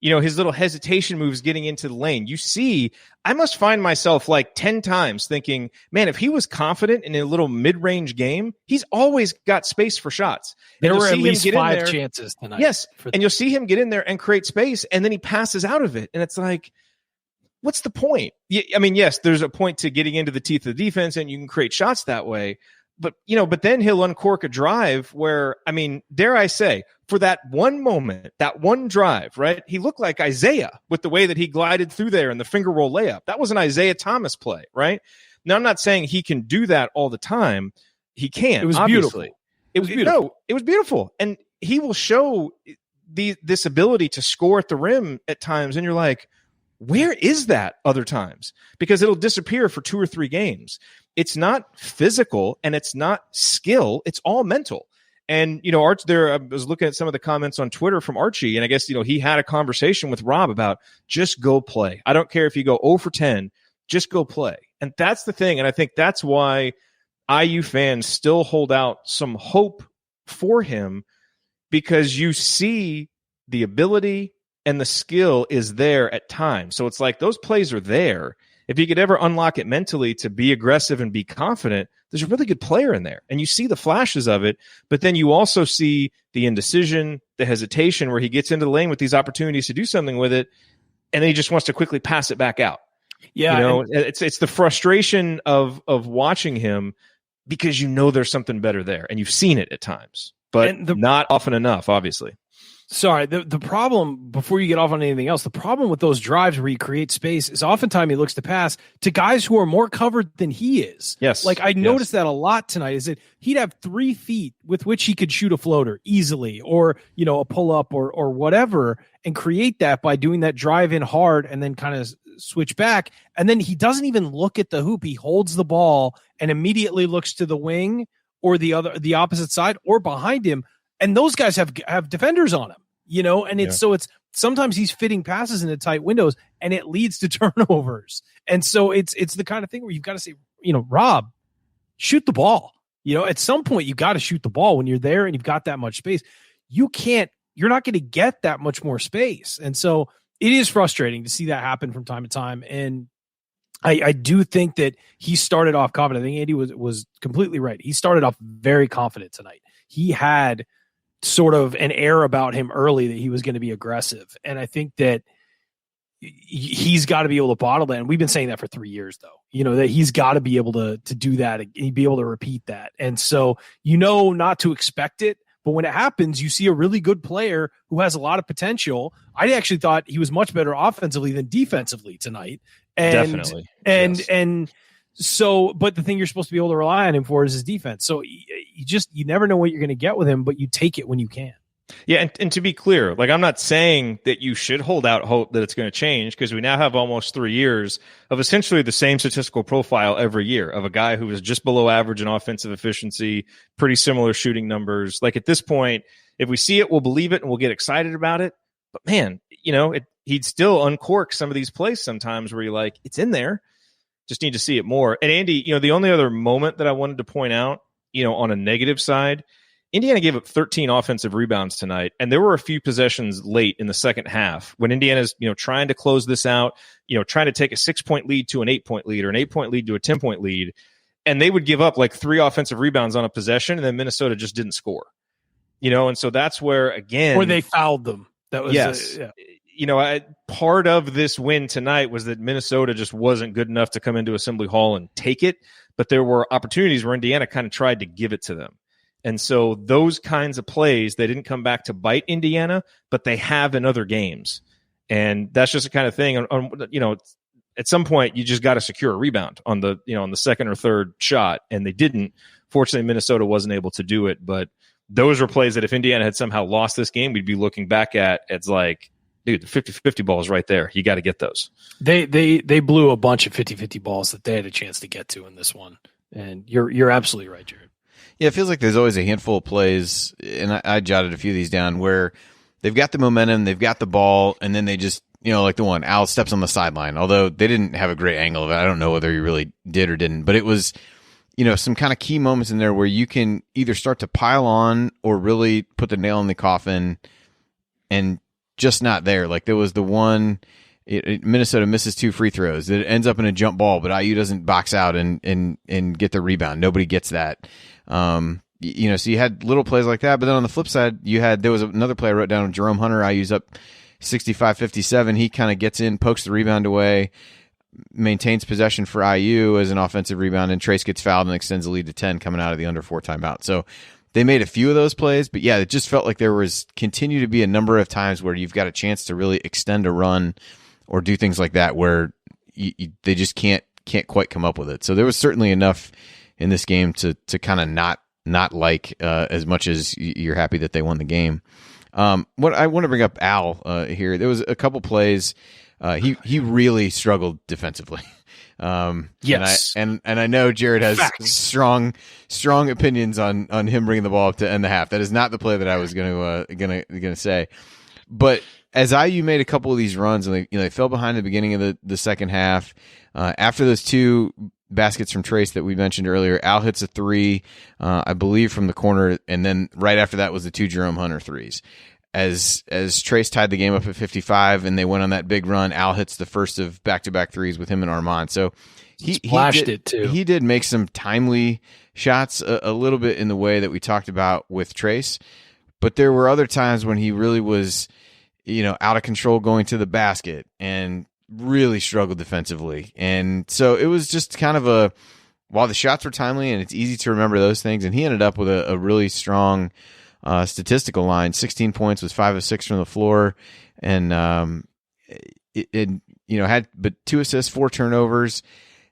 His little hesitation moves getting into the lane. You see, I must find myself like 10 times thinking, man, if he was confident in a little mid-range game, he's always got space for shots. There were at least 5 chances tonight. Yes, and you'll see him get in there and create space, and then he passes out of it. And it's like, what's the point? I mean, yes, there's a point to getting into the teeth of the defense, and you can create shots that way. But then he'll uncork a drive where, I mean, dare I say, for that one moment, that one drive, right? He looked like Isaiah with the way that he glided through there and the finger roll layup. That was an Isaiah Thomas play, right? Now, I'm not saying he can do that all the time. He can't. It was obviously. beautiful. It was beautiful. No, it was beautiful. And he will show this ability to score at the rim at times. And you're like, where is that other times? Because it'll disappear for 2 or 3 games. It's not physical and it's not skill. It's all mental. And, Arch, I was looking at some of the comments on Twitter from Archie, and I guess, he had a conversation with Rob about just go play. I don't care if you go 0 for 10, just go play. And that's the thing. And I think that's why IU fans still hold out some hope for him, because you see the ability and the skill is there at times. So it's like those plays are there. If you could ever unlock it mentally to be aggressive and be confident, there's a really good player in there. And you see the flashes of it, but then you also see the indecision, the hesitation where he gets into the lane with these opportunities to do something with it, and then he just wants to quickly pass it back out. Yeah. It's the frustration of watching him, because there's something better there, and you've seen it at times, but not often enough, obviously. Sorry, the problem, before you get off on anything else, the problem with those drives where he creates space is oftentimes he looks to pass to guys who are more covered than he is. Yes. Like I noticed that a lot tonight, is that he'd have 3 feet with which he could shoot a floater easily, or, a pull up or whatever, and create that by doing that drive in hard and then kind of switch back. And then he doesn't even look at the hoop. He holds the ball and immediately looks to the wing or the opposite side or behind him. And those guys have defenders on him, and it's sometimes he's fitting passes into tight windows and it leads to turnovers. And so it's the kind of thing where you've got to say, Rob, shoot the ball. At some point you got to shoot the ball when you're there and you've got that much space. You're not going to get that much more space. And so it is frustrating to see that happen from time to time. And I do think that he started off confident. I think Andy was completely right. He started off very confident tonight. He had sort of an air about him early that he was going to be aggressive. And I think that he's got to be able to bottle that. And we've been saying that for 3 years, though, that he's got to be able to do that and be able to repeat that. And so, not to expect it, but when it happens, you see a really good player who has a lot of potential. I actually thought he was much better offensively than defensively tonight. Definitely. And so, but the thing you're supposed to be able to rely on him for is his defense. So you never know what you're going to get with him, but you take it when you can. Yeah, and to be clear, I'm not saying that you should hold out hope that it's going to change, because we now have almost 3 years of essentially the same statistical profile every year of a guy who is just below average in offensive efficiency, pretty similar shooting numbers. At this point, if we see it, we'll believe it and we'll get excited about it. But man, he'd still uncork some of these plays sometimes where you're like, it's in there. Just need to see it more. And Andy, the only other moment that I wanted to point out, on a negative side Indiana gave up 13 offensive rebounds tonight, and there were a few possessions late in the second half when Indiana's trying to close this out, trying to take a 6-point lead to an 8-point lead or an 8-point lead to a 10-point lead, and they would give up like 3 offensive rebounds on a possession, and then Minnesota just didn't score. And so that's where, again, or they fouled them. That was yes. Part of this win tonight was that Minnesota just wasn't good enough to come into Assembly Hall and take it, but there were opportunities where Indiana kind of tried to give it to them. And so those kinds of plays, they didn't come back to bite Indiana, but they have in other games. And that's just the kind of thing, at some point you just got to secure a rebound on the second or third shot, and they didn't. Fortunately, Minnesota wasn't able to do it, but those were plays that if Indiana had somehow lost this game, we'd be looking back at it's like, dude, the 50-50 ball is right there. You got to get those. They blew a bunch of 50-50 balls that they had a chance to get to in this one. And you're absolutely right, Jerod. Yeah, it feels like there's always a handful of plays, and I jotted a few of these down, where they've got the momentum, they've got the ball, and then they just, like the one, Al steps on the sideline, although they didn't have a great angle of it. I don't know whether he really did or didn't, but it was, some kind of key moments in there where you can either start to pile on or really put the nail in the coffin and just not there. Like there was the one, Minnesota misses 2 free throws. It ends up in a jump ball, but IU doesn't box out and get the rebound. Nobody gets that. So you had little plays like that, but then on the flip side, there was another play I wrote down, Jerome Hunter. IU's up 65-57. He kind of gets in, pokes the rebound away, maintains possession for IU as an offensive rebound, and Trayce gets fouled and extends the lead to 10 coming out of the under 4 timeout. So they made a few of those plays, but yeah, it just felt like there was continue to be a number of times where you've got a chance to really extend a run or do things like that where they just can't quite come up with it. So there was certainly enough in this game to kind of not like as much as you're happy that they won the game. What I want to bring up Al here. There was a couple plays. He really struggled defensively. Yes, and I know Jerod has Facts. strong opinions on him bringing the ball up to end the half. That is not the play that I was gonna say. But as IU made a couple of these runs and they fell behind at the beginning of the second half, after those 2 baskets from Trayce that we mentioned earlier, Al hits a 3, I believe from the corner, and then right after that was the 2 Jerome Hunter threes. As Trayce tied the game up at 55 and they went on that big run, Al hits the first of back-to-back threes with him and Armand. So he splashed it too. He did make some timely shots a little bit in the way that we talked about with Trayce, but there were other times when he really was, out of control going to the basket and really struggled defensively. And so it was just kind of while the shots were timely and it's easy to remember those things, and he ended up with a really strong statistical line. 16 points, was 5 of 6 from the floor, and had but 2 assists, 4 turnovers.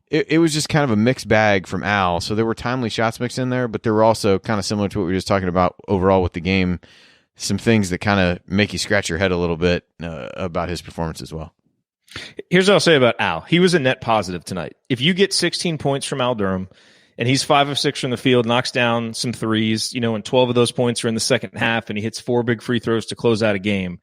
It was just kind of a mixed bag from Al. So there were timely shots mixed in there, but there were also kind of similar to what we were just talking about overall with the game, some things that kind of make you scratch your head a little bit about his performance as well. Here's what I'll say about Al. He was a net positive tonight. If you get 16 points from Al Durham, and he's 5 of 6 from the field, knocks down some threes, and 12 of those points are in the second half, and he hits 4 big free throws to close out a game.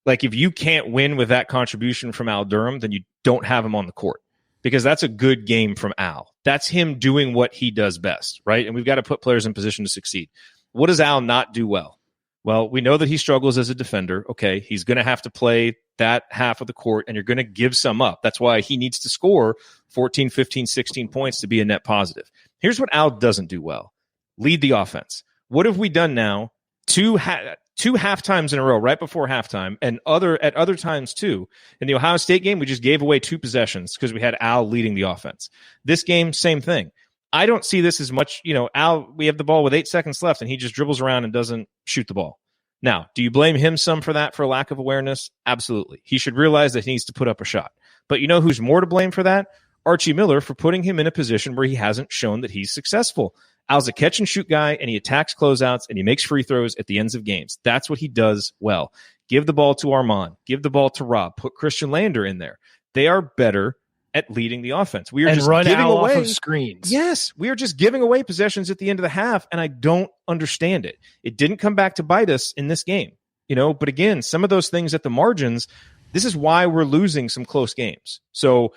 Like, if you can't win with that contribution from Al Durham, then you don't have him on the court, because that's a good game from Al. That's him doing what he does best, right? And we've got to put players in position to succeed. What does Al not do well? Well, we know that he struggles as a defender. Okay, he's going to have to play that half of the court, and you're going to give some up. That's why he needs to score 14, 15, 16 points to be a net positive. Here's what Al doesn't do well. Lead the offense. What have we done now? Two half times in a row, right before halftime, and at other times too. In the Ohio State game, we just gave away 2 possessions because we had Al leading the offense. This game, same thing. I don't see this as much, Al, we have the ball with 8 seconds left, and he just dribbles around and doesn't shoot the ball. Now, do you blame him some for that, for lack of awareness? Absolutely. He should realize that he needs to put up a shot. But you know who's more to blame for that? Archie Miller, for putting him in a position where he hasn't shown that he's successful. Al's a catch-and-shoot guy, and he attacks closeouts, and he makes free throws at the ends of games. That's what he does well. Give the ball to Armand. Give the ball to Rob. Put Christian Lander in there. They are better at leading the offense. We are just giving away off of screens. Yes, we are just giving away possessions at the end of the half, and I don't understand it. It didn't come back to bite us in this game, But again, some of those things at the margins, this is why we're losing some close games. So,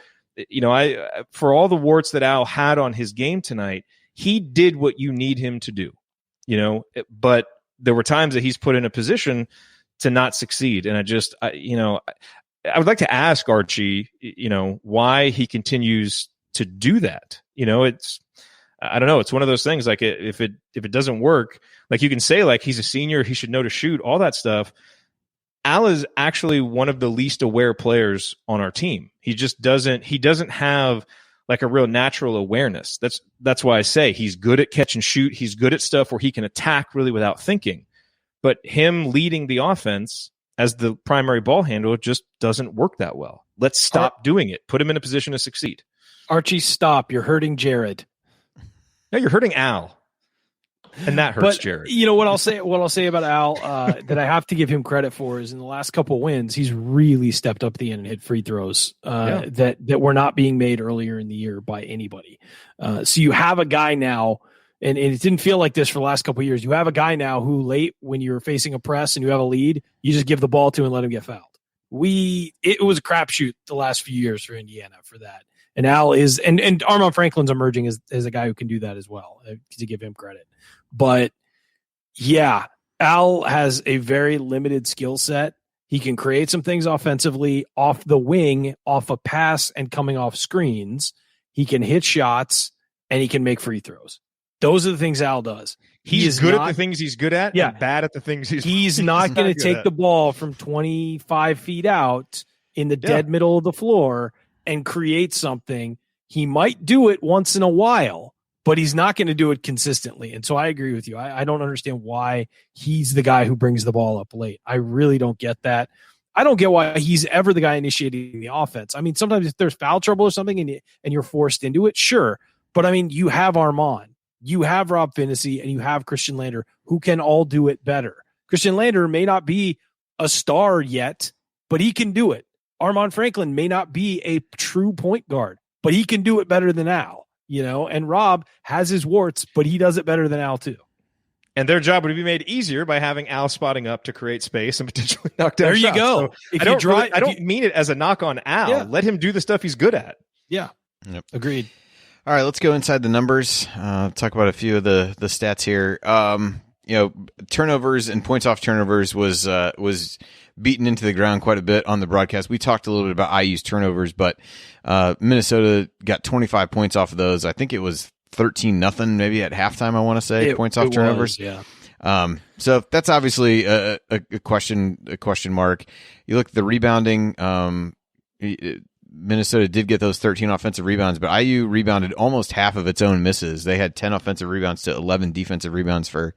for all the warts that Al had on his game tonight, he did what you need him to do. but there were times that he's put in a position to not succeed. And I would like to ask Archie, why he continues to do that. I don't know. It's one of those things. Like if it doesn't work, like you can say like he's a senior, he should know to shoot, all that stuff. Al is actually one of the least aware players on our team. He doesn't have like a real natural awareness. That's why I say he's good at catch and shoot. He's good at stuff where he can attack really without thinking. But him leading the offense as the primary ball handler just doesn't work that well. Let's stop doing it. Put him in a position to succeed. Archie, stop. You're hurting Jerod. No, you're hurting Al. And that hurts Jerod. You know what I'll say about Al that I have to give him credit for is in the last couple of wins, he's really stepped up at the end and hit free throws that were not being made earlier in the year by anybody. So you have a guy now, and it didn't feel like this for the last couple of years. You have a guy now who late when you're facing a press and you have a lead, you just give the ball to and let him get fouled. It was a crapshoot the last few years for Indiana for that. And Al is, and Armand Franklin's emerging as a guy who can do that as well, to give him credit. But yeah, Al has a very limited skill set. He can create some things offensively off the wing, off a pass and coming off screens. He can hit shots and he can make free throws. Those are the things Al does. He's good at the things he's good at and bad at the things he's not going to take the ball from 25 feet out in the dead middle of the floor and create something. He might do it once in a while, but he's not going to do it consistently. And so I agree with you. I don't understand why he's the guy who brings the ball up late. I really don't get that. I don't get why he's ever the guy initiating the offense. I mean, sometimes if there's foul trouble or something and you're forced into it, sure. But I mean, you have Armand, you have Rob Phinisee, and you have Christian Lander who can all do it better. Christian Lander may not be a star yet, but he can do it. Armand Franklin may not be a true point guard, but he can do it better than Al, and Rob has his warts, but he does it better than Al too. And their job would be made easier by having Al spotting up to create space and potentially knock down shots. There you go. So I don't mean it as a knock on Al. Yeah. Let him do the stuff he's good at. Yeah. Yep. Agreed. All right, let's go inside the numbers. Talk about a few of the stats here. Turnovers and points off turnovers was beaten into the ground quite a bit on the broadcast. We talked a little bit about IU's turnovers, but Minnesota got 25 points off of those. I think it was 13-0 maybe at halftime, I want to say, points off turnovers. So that's obviously a question mark. You look at the rebounding, Minnesota did get those 13 offensive rebounds, but IU rebounded almost half of its own misses. They had 10 offensive rebounds to 11 defensive rebounds for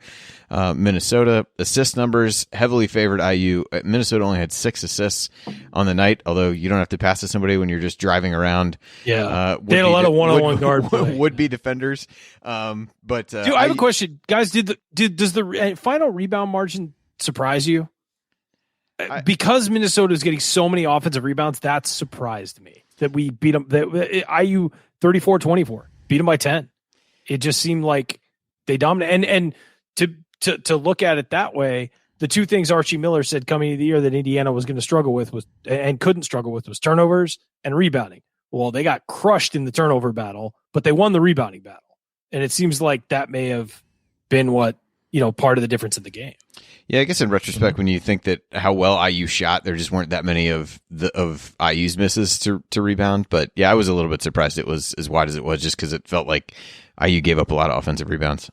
Minnesota. Assist numbers heavily favored IU. Minnesota only had 6 assists on the night, although you don't have to pass to somebody when you're just driving around. Yeah, they had a lot of one-on-one guard play. Would-be defenders. But dude, I have a question, guys. Does the final rebound margin surprise you? Because Minnesota is getting so many offensive rebounds, that surprised me that we beat them. IU 34-24, beat them by 10. It just seemed like they dominated. And to look at it that way, the two things Archie Miller said coming into the year that Indiana was going to struggle with was turnovers and rebounding. Well, they got crushed in the turnover battle, but they won the rebounding battle. And it seems like that may have been what, part of the difference in the game. Yeah, I guess in retrospect, when you think that how well IU shot, there just weren't that many of IU's misses to rebound. But yeah, I was a little bit surprised it was as wide as it was, just because it felt like IU gave up a lot of offensive rebounds.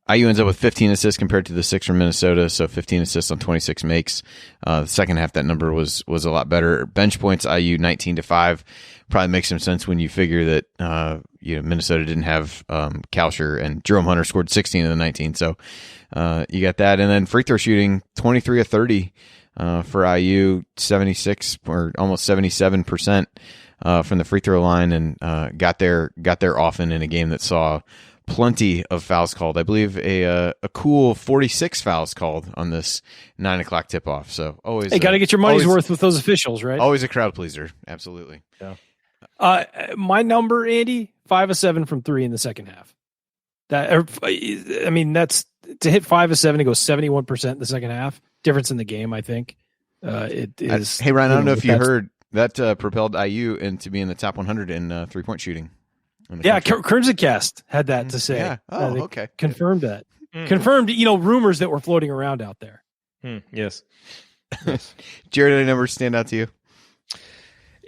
IU ends up with 15 assists compared to the 6 from Minnesota, so 15 assists on 26 makes. The second half, that number was a lot better. Bench points, IU 19-5. Probably makes some sense when you figure that Minnesota didn't have Kalsher, and Jerome Hunter scored 16 of the 19. So you got that. And then free throw shooting, 23 of 30 for IU, 76 or almost 77% from the free throw line, and got there often in a game that saw plenty of fouls called. I believe a cool 46 fouls called on this 9:00 tip off. So always, got to get your money's worth with those officials, right? Always a crowd pleaser. Absolutely. Yeah. My number, Andy, 5 of 7 from 3 in the second half. That's to hit 5 of 7 to go 71% in the second half. Difference in the game, I think. It is. Hey Ryan, I don't know if you heard that propelled IU into being in the top 100 in 3-point shooting. Yeah, Crimson Cast had that to say. Yeah. Oh, okay. Confirmed that. Confirmed, rumors that were floating around out there. Yes. Jerod, any numbers stand out to you?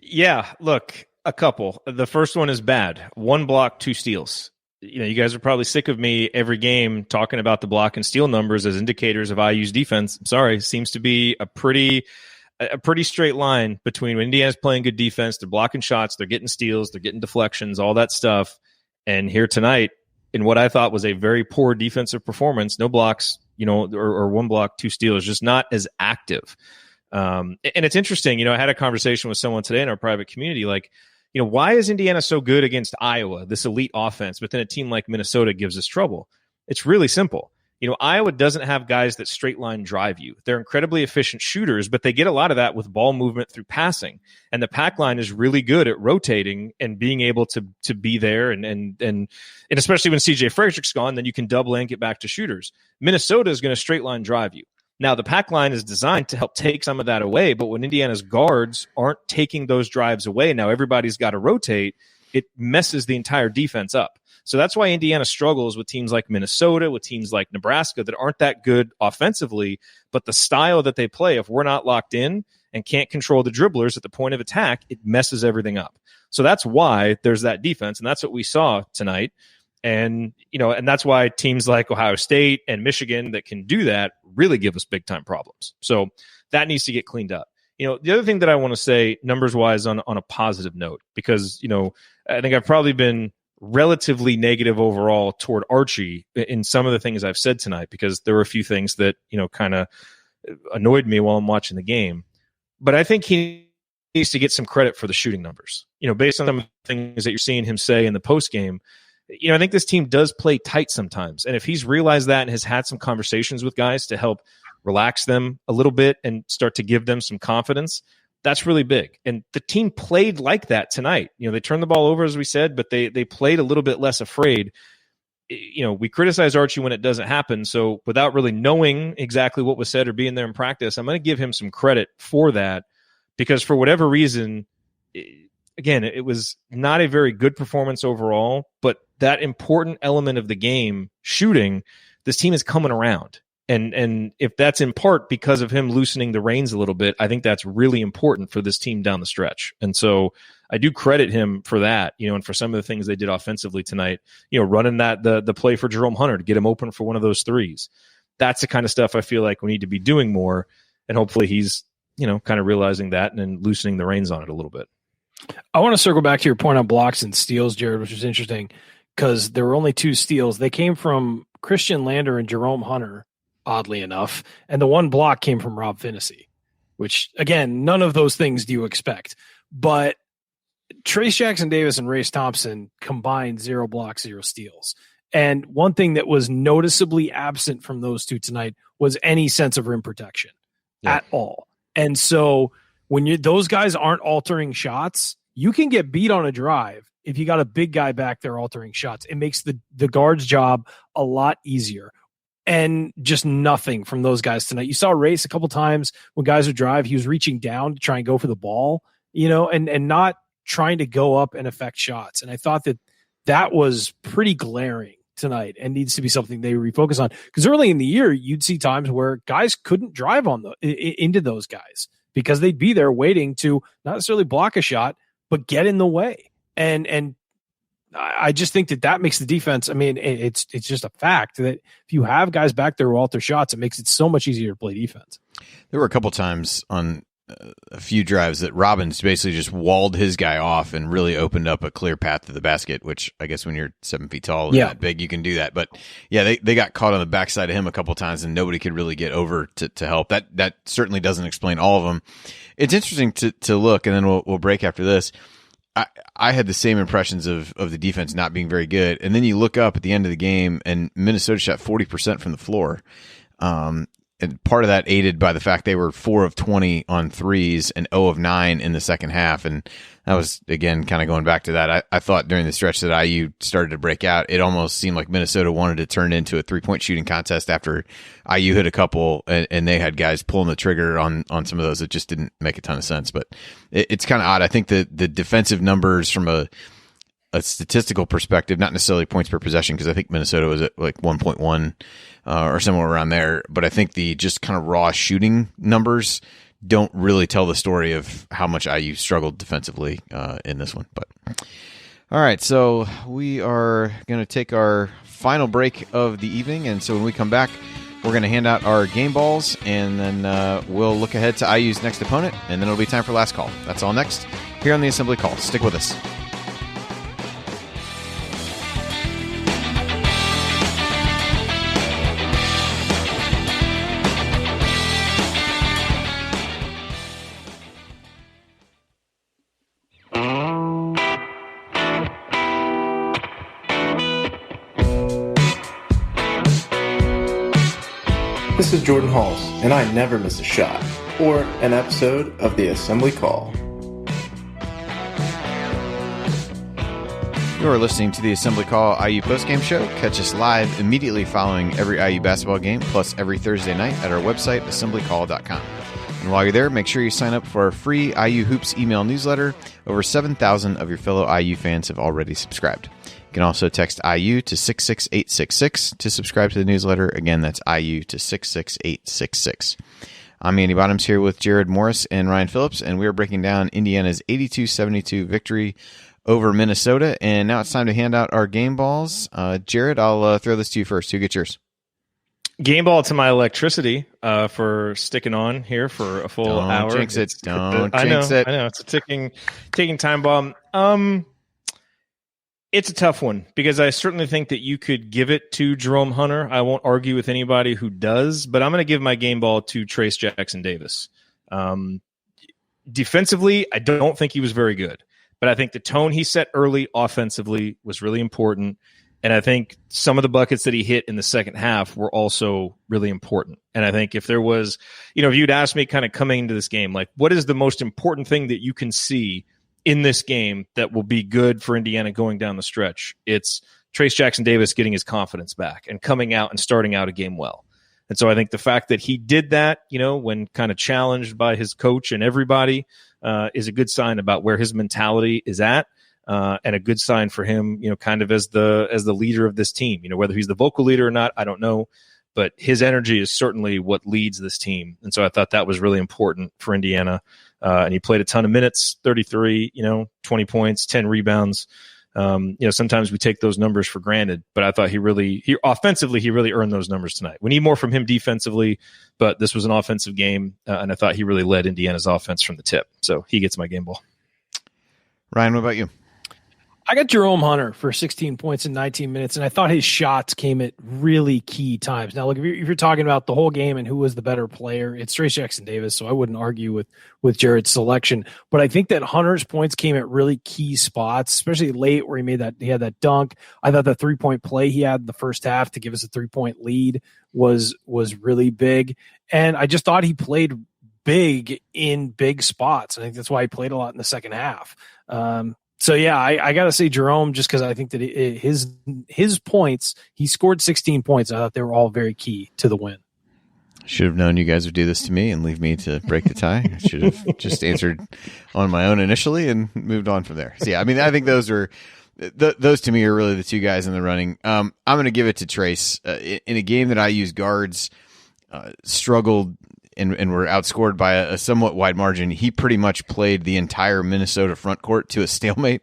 Yeah, look, a couple. The first one is bad. 1 block, 2 steals. You guys are probably sick of me every game talking about the block and steal numbers as indicators of IU's defense. I'm sorry, seems to be a pretty straight line between when Indiana's playing good defense, they're blocking shots, they're getting steals, they're getting deflections, all that stuff. And here tonight, in what I thought was a very poor defensive performance, no blocks, or 1 block, 2 steals, just not as active. And it's interesting, I had a conversation with someone today in our private community, like, why is Indiana so good against Iowa, this elite offense, but then a team like Minnesota gives us trouble? It's really simple. Iowa doesn't have guys that straight line drive you. They're incredibly efficient shooters, but they get a lot of that with ball movement through passing. And the pack line is really good at rotating and being able to be there. And especially when CJ Frederick's gone, then you can double and get back to shooters. Minnesota is going to straight line drive you. Now, the pack line is designed to help take some of that away, but when Indiana's guards aren't taking those drives away, now everybody's got to rotate, it messes the entire defense up. So that's why Indiana struggles with teams like Minnesota, with teams like Nebraska that aren't that good offensively, but the style that they play, if we're not locked in and can't control the dribblers at the point of attack, it messes everything up. So that's why there's that defense, and that's what we saw tonight. And, and that's why teams like Ohio State and Michigan that can do that really give us big time problems. So that needs to get cleaned up. The other thing that I want to say numbers wise on a positive note, because, I think I've probably been relatively negative overall toward Archie in some of the things I've said tonight, because there were a few things that, kind of annoyed me while I'm watching the game. But I think he needs to get some credit for the shooting numbers, based on some of the things that you're seeing him say in the post game. I think this team does play tight sometimes. And if he's realized that and has had some conversations with guys to help relax them a little bit and start to give them some confidence, that's really big. And the team played like that tonight. They turned the ball over, as we said, but they played a little bit less afraid. We criticize Archie when it doesn't happen. So without really knowing exactly what was said or being there in practice, I'm going to give him some credit for that, because for whatever reason, again, it was not a very good performance overall, but that important element of the game, shooting, this team is coming around. And if that's in part because of him loosening the reins a little bit, I think that's really important for this team down the stretch. And so I do credit him for that, and for some of the things they did offensively tonight, running the play for Jerome Hunter to get him open for one of those threes. That's the kind of stuff I feel like we need to be doing more. And hopefully he's, kind of realizing that and then loosening the reins on it a little bit. I want to circle back to your point on blocks and steals, Jerod, which is interesting because there were only 2 steals. They came from Christian Lander and Jerome Hunter, oddly enough, and the 1 block came from Rob Phinisee, which, again, none of those things do you expect. But Trayce Jackson-Davis and Race Thompson combined 0 blocks, 0 steals. And one thing that was noticeably absent from those 2 tonight was any sense of rim protection at all. And so when those guys aren't altering shots, you can get beat on a drive if you got a big guy back there altering shots. It makes the guard's job a lot easier. And just nothing from those guys tonight. You saw Race a couple times when guys would drive, he was reaching down to try and go for the ball, and not trying to go up and affect shots. And I thought that was pretty glaring tonight and needs to be something they refocus on. Because early in the year, you'd see times where guys couldn't drive into those guys because they'd be there waiting to not necessarily block a shot, but get in the way. And I just think that makes the defense. I mean, it's just a fact that if you have guys back there who alter shots, it makes it so much easier to play defense. There were a couple times on a few drives that Robbins basically just walled his guy off and really opened up a clear path to the basket, which I guess when you're 7 feet tall and that big, you can do that. But yeah, they got caught on the backside of him a couple times and nobody could really get over to help. That certainly doesn't explain all of them. It's interesting to look, and then we'll break after this. I had the same impressions of the defense not being very good. And then you look up at the end of the game and Minnesota shot 40% from the floor. And part of that aided by the fact they were 4 of 20 on threes and 0 of 9 in the second half. And that was, again, kind of going back to that. I thought during the stretch that IU started to break out, it almost seemed like Minnesota wanted to turn into a 3-point shooting contest after IU hit a couple and they had guys pulling the trigger on some of those. It just didn't make a ton of sense. But it's kind of odd. I think the defensive numbers from a statistical perspective, not necessarily points per possession, because I think Minnesota was at like 1.1 or somewhere around there. But I think the just kind of raw shooting numbers don't really tell the story of how much IU struggled defensively in this one. But all right, so we are going to take our final break of the evening, and so when we come back, we're going to hand out our game balls, and then we'll look ahead to IU's next opponent, and then it'll be time for last call. That's all next here on the Assembly Call. Stick with us. This is Jordan Halls, and I never miss a shot or an episode of the Assembly Call. You're listening to the Assembly Call IU postgame show. Catch us live immediately following every IU basketball game, plus every Thursday night at our website, assemblycall.com. And while you're there, make sure you sign up for our free IU Hoops email newsletter. Over 7,000 of your fellow IU fans have already subscribed. You can also text IU to 66866 to subscribe to the newsletter. Again, that's IU to 66866. I'm Andy Bottoms here with Jerod Morris and Ryan Phillips, and we are breaking down Indiana's 82-72 victory over Minnesota. And now it's time to hand out our game balls. Jerod, I'll throw this to you first. Who gets yours? Game ball to my electricity for sticking on here for a full hour. Don't jinx it. Don't jinx it. I know. It's a ticking time bomb. It's a tough one because I certainly think that you could give it to Jerome Hunter. I won't argue with anybody who does, but I'm going to give my game ball to Trayce Jackson-Davis. Defensively, I don't think he was very good, but I think the tone he set early offensively was really important. And I think some of the buckets that he hit in the second half were also really important. And I think if there was, if you'd asked me kind of coming into this game, like what is the most important thing that you can see in this game that will be good for Indiana going down the stretch, it's Trayce Jackson-Davis getting his confidence back and coming out and starting out a game well. And so I think the fact that he did that, when kind of challenged by his coach and everybody, is a good sign about where his mentality is at, and a good sign for him, kind of as the leader of this team. Whether he's the vocal leader or not, I don't know, but his energy is certainly what leads this team. And so I thought that was really important for Indiana. And he played a ton of minutes, 33, 20 points, 10 rebounds. Sometimes we take those numbers for granted, but I thought he offensively, he really earned those numbers tonight. We need more from him defensively, but this was an offensive game. And I thought he really led Indiana's offense from the tip. So he gets my game ball. Ryan, what about you? I got Jerome Hunter for 16 points in 19 minutes, and I thought his shots came at really key times. Now, look, if you're talking about the whole game and who was the better player, it's Trayce Jackson-Davis, so I wouldn't argue with Jerod's selection. But I think that Hunter's points came at really key spots, especially late where he had that dunk. I thought the three-point play he had in the first half to give us a three-point lead was really big. And I just thought he played big in big spots. I think that's why he played a lot in the second half. So, yeah, I got to say Jerome just because I think that his points, he scored 16 points. I thought they were all very key to the win. Should have known you guys would do this to me and leave me to break the tie. I should have just answered on my own initially and moved on from there. So, yeah, I think those to me are really the two guys in the running. I'm going to give it to Trayce. In a game that IU's guards struggled and were outscored by a somewhat wide margin, he pretty much played the entire Minnesota front court to a stalemate.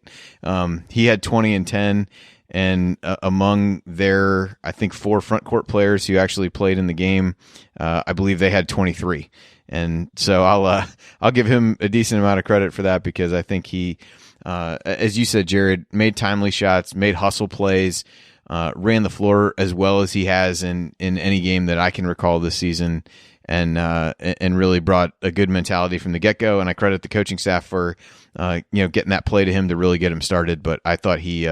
He had 20 and 10, and among their, I think, 4 front court players who actually played in the game, I believe they had 23. And so I'll give him a decent amount of credit for that because I think he, as you said, Jerod, made timely shots, made hustle plays, ran the floor as well as he has in any game that I can recall this season. And really brought a good mentality from the get-go. And I credit the coaching staff for, getting that play to him to really get him started. But I thought he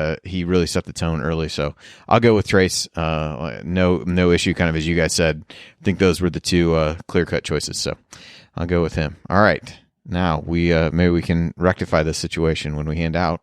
really set the tone early. So I'll go with Trayce. No issue, kind of as you guys said. I think those were the two clear-cut choices. So I'll go with him. All right. Now maybe we can rectify this situation when we hand out.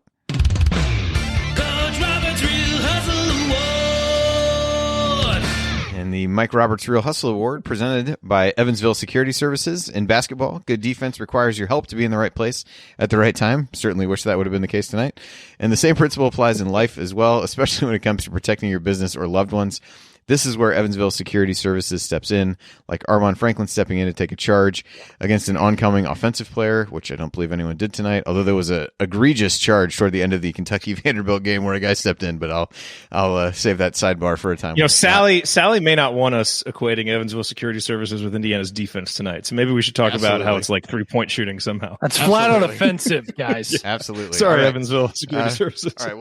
And And the Mike Roberts Real Hustle Award presented by Evansville Security Services. In basketball, good defense requires your help to be in the right place at the right time. Certainly wish that would have been the case tonight. And the same principle applies in life as well, especially when it comes to protecting your business or loved ones. This is where Evansville Security Services steps in, like Armand Franklin stepping in to take a charge against an oncoming offensive player, which I don't believe anyone did tonight, although there was a egregious charge toward the end of the Kentucky-Vanderbilt game where a guy stepped in, but I'll save that sidebar for a time. Sally may not want us equating Evansville Security Services with Indiana's defense tonight, so maybe we should talk about how it's like 3-point shooting somehow. That's flat out offensive, guys. Yeah. Absolutely. Sorry, right. Evansville Security Services. All right,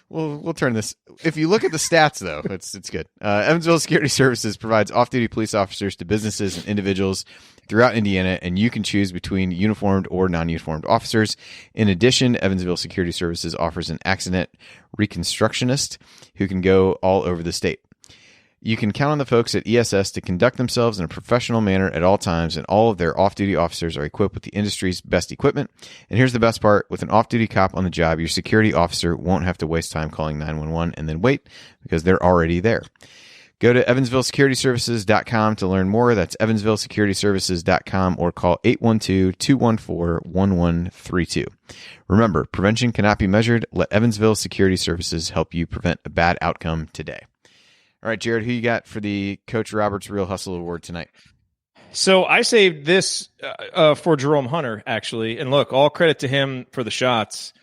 we'll turn this. If you look at the stats, though, it's good. Evansville Security Services provides off-duty police officers to businesses and individuals throughout Indiana, and you can choose between uniformed or non-uniformed officers. In addition, Evansville Security Services offers an accident reconstructionist who can go all over the state. You can count on the folks at ESS to conduct themselves in a professional manner at all times, and all of their off-duty officers are equipped with the industry's best equipment. And here's the best part. With an off-duty cop on the job, your security officer won't have to waste time calling 911 and then wait because they're already there. Go to evansvillesecurityservices.com to learn more. That's evansvillesecurityservices.com or call 812-214-1132. Remember, prevention cannot be measured. Let Evansville Security Services help you prevent a bad outcome today. All right, Jerod, who you got for the Coach Roberts Real Hustle Award tonight? So I saved this for Jerome Hunter, actually. And look, all credit to him for the shots.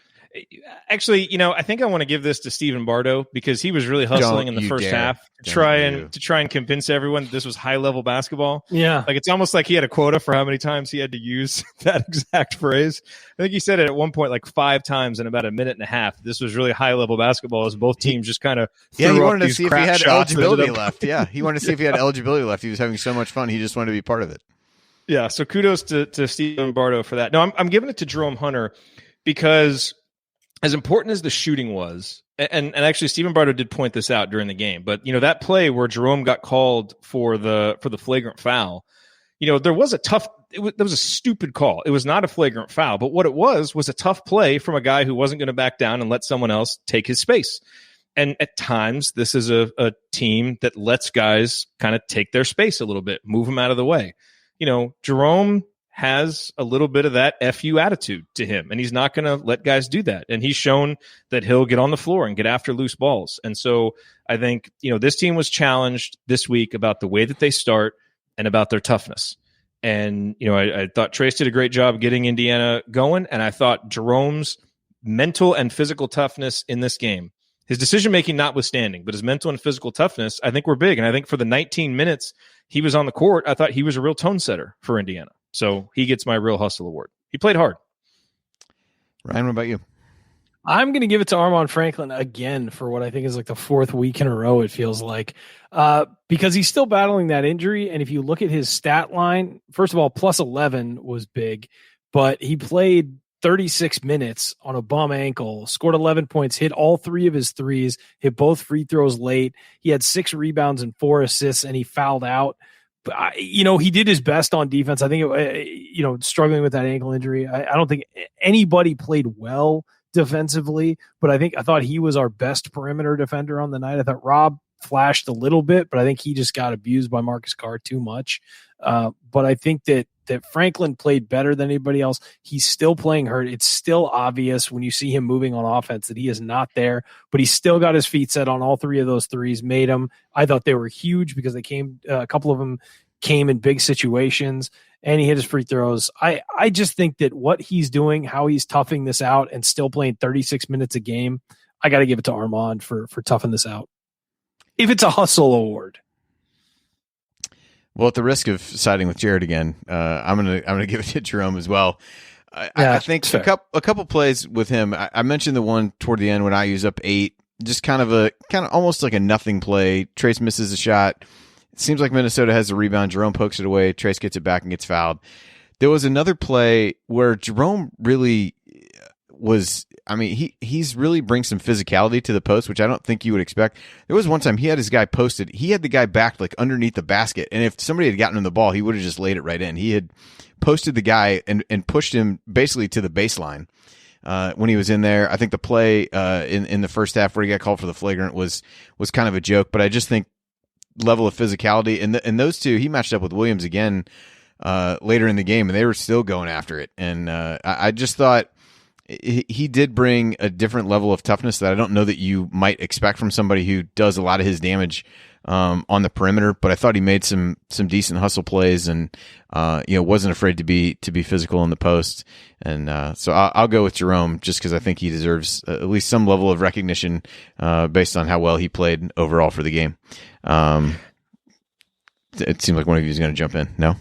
Actually, I think I want to give this to Stephen Bardo because he was really hustling in the first half to try and convince everyone that this was high level basketball. Yeah, like it's almost like he had a quota for how many times he had to use that exact phrase. I think he said it at one point like 5 times in about a minute and a half. This was really high level basketball as both teams just kind of he wanted to see if he had eligibility left. Yeah, he wanted to see if he had eligibility left. He was having so much fun. He just wanted to be part of it. Yeah, so kudos to Stephen Bardo for that. No, I'm giving it to Jerome Hunter because as important as the shooting was, and actually Stephen Bardo did point this out during the game, but that play where Jerome got called for the flagrant foul, there was a stupid call. It was not a flagrant foul, but what it was a tough play from a guy who wasn't going to back down and let someone else take his space. And at times, this is a team that lets guys kind of take their space a little bit, move them out of the way. Jerome has a little bit of that FU attitude to him, and he's not going to let guys do that. And he's shown that he'll get on the floor and get after loose balls. And so I think, this team was challenged this week about the way that they start and about their toughness. And, I thought Trayce did a great job getting Indiana going, and I thought Jerome's mental and physical toughness in this game, his decision-making notwithstanding, but his mental and physical toughness, I think were big. And I think for the 19 minutes he was on the court, I thought he was a real tone setter for Indiana. So he gets my Real Hustle Award. He played hard. Ryan, what about you? I'm going to give it to Armand Franklin again for what I think is like the 4th week in a row, it feels like, because he's still battling that injury. And if you look at his stat line, first of all, plus 11 was big, but he played 36 minutes on a bum ankle, scored 11 points, hit all 3 of his threes, hit both free throws late. He had 6 rebounds and 4 assists, and he fouled out. But, he did his best on defense. I think, struggling with that ankle injury, I don't think anybody played well defensively, but I thought he was our best perimeter defender on the night. I thought Rob flashed a little bit, but I think he just got abused by Marcus Carr too much. But I think that Franklin played better than anybody else. He's still playing hurt. It's still obvious when you see him moving on offense that he is not there, but he still got his feet set on all 3 of those threes, made them. I thought they were huge because they came, a couple of them came in big situations, and he hit his free throws. I just think that what he's doing, how he's toughing this out and still playing 36 minutes a game, I got to give it to Armand for toughing this out. If it's a hustle award. Well, at the risk of siding with Jerod again, I'm gonna give it to Jerome as well. I think a couple plays with him. I mentioned the one toward the end when I use up 8, just kind of almost like a nothing play. Trayce misses a shot. It seems like Minnesota has the rebound. Jerome pokes it away. Trayce gets it back and gets fouled. There was another play where Jerome really was, he's really brings some physicality to the post, which I don't think you would expect. There was one time he had his guy posted. He had the guy backed like underneath the basket. And if somebody had gotten him the ball, he would have just laid it right in. He had posted the guy and pushed him basically to the baseline when he was in there. I think the play in the first half where he got called for the flagrant was kind of a joke, but I just think level of physicality. And those two, he matched up with Williams again later in the game, and they were still going after it. And I just thought he did bring a different level of toughness that I don't know that you might expect from somebody who does a lot of his damage on the perimeter. But I thought he made some decent hustle plays, and wasn't afraid to be physical in the post. And so I'll go with Jerome just because I think he deserves at least some level of recognition based on how well he played overall for the game. It seems like one of you is going to jump in. No.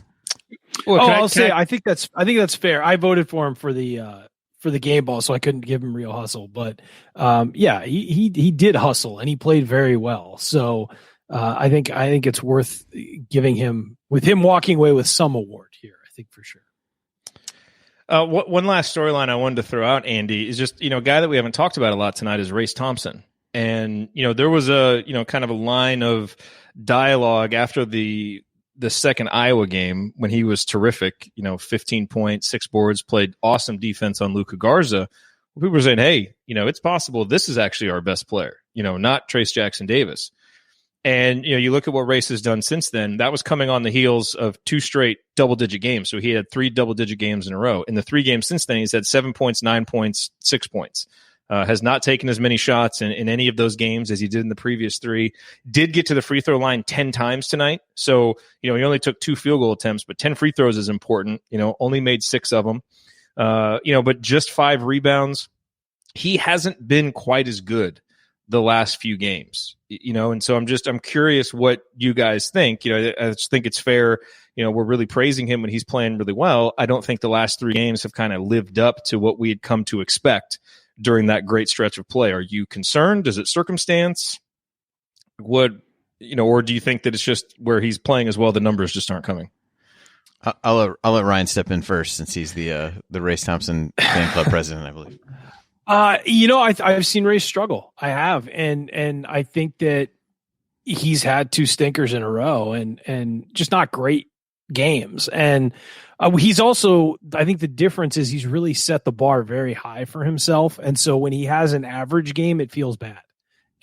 Well, I think that's fair. I voted for him for the game ball, so I couldn't give him real hustle. But he did hustle, and he played very well. So I think it's worth giving him, with him walking away with some award here. I think for sure. One last storyline I wanted to throw out, Andy, is just, a guy that we haven't talked about a lot tonight is Trayce Thompson. And, there was a, kind of a line of dialogue after the second Iowa game when he was terrific, 15 points, 6 boards, played awesome defense on Luka Garza. People were saying, hey, it's possible this is actually our best player, not Trayce Jackson-Davis. And, you look at what Trayce has done since then. That was coming on the heels of 2 straight double-digit games. So he had 3 double-digit games in a row. In the 3 games since then, he's had 7 points, 9 points, 6 points. Has not taken as many shots in any of those games as he did in the previous 3. Did get to the free throw line 10 times tonight. So, he only took 2 field goal attempts, but 10 free throws is important. Only made 6 of them. But just 5 rebounds. He hasn't been quite as good the last few games, and so I'm curious what you guys think. I just think it's fair. We're really praising him when he's playing really well. I don't think the last 3 games have kind of lived up to what we had come to expect during that great stretch of play. Are you concerned? Is it circumstance? Or do you think that it's just where he's playing as well, the numbers just aren't coming? I'll let Ryan step in first, since he's the Trayce Thompson fan club president, I believe. I've seen Trayce struggle. I have, and I think that he's had 2 stinkers in a row, and just not great games. And he's also, I think the difference is he's really set the bar very high for himself, and so when he has an average game, it feels bad.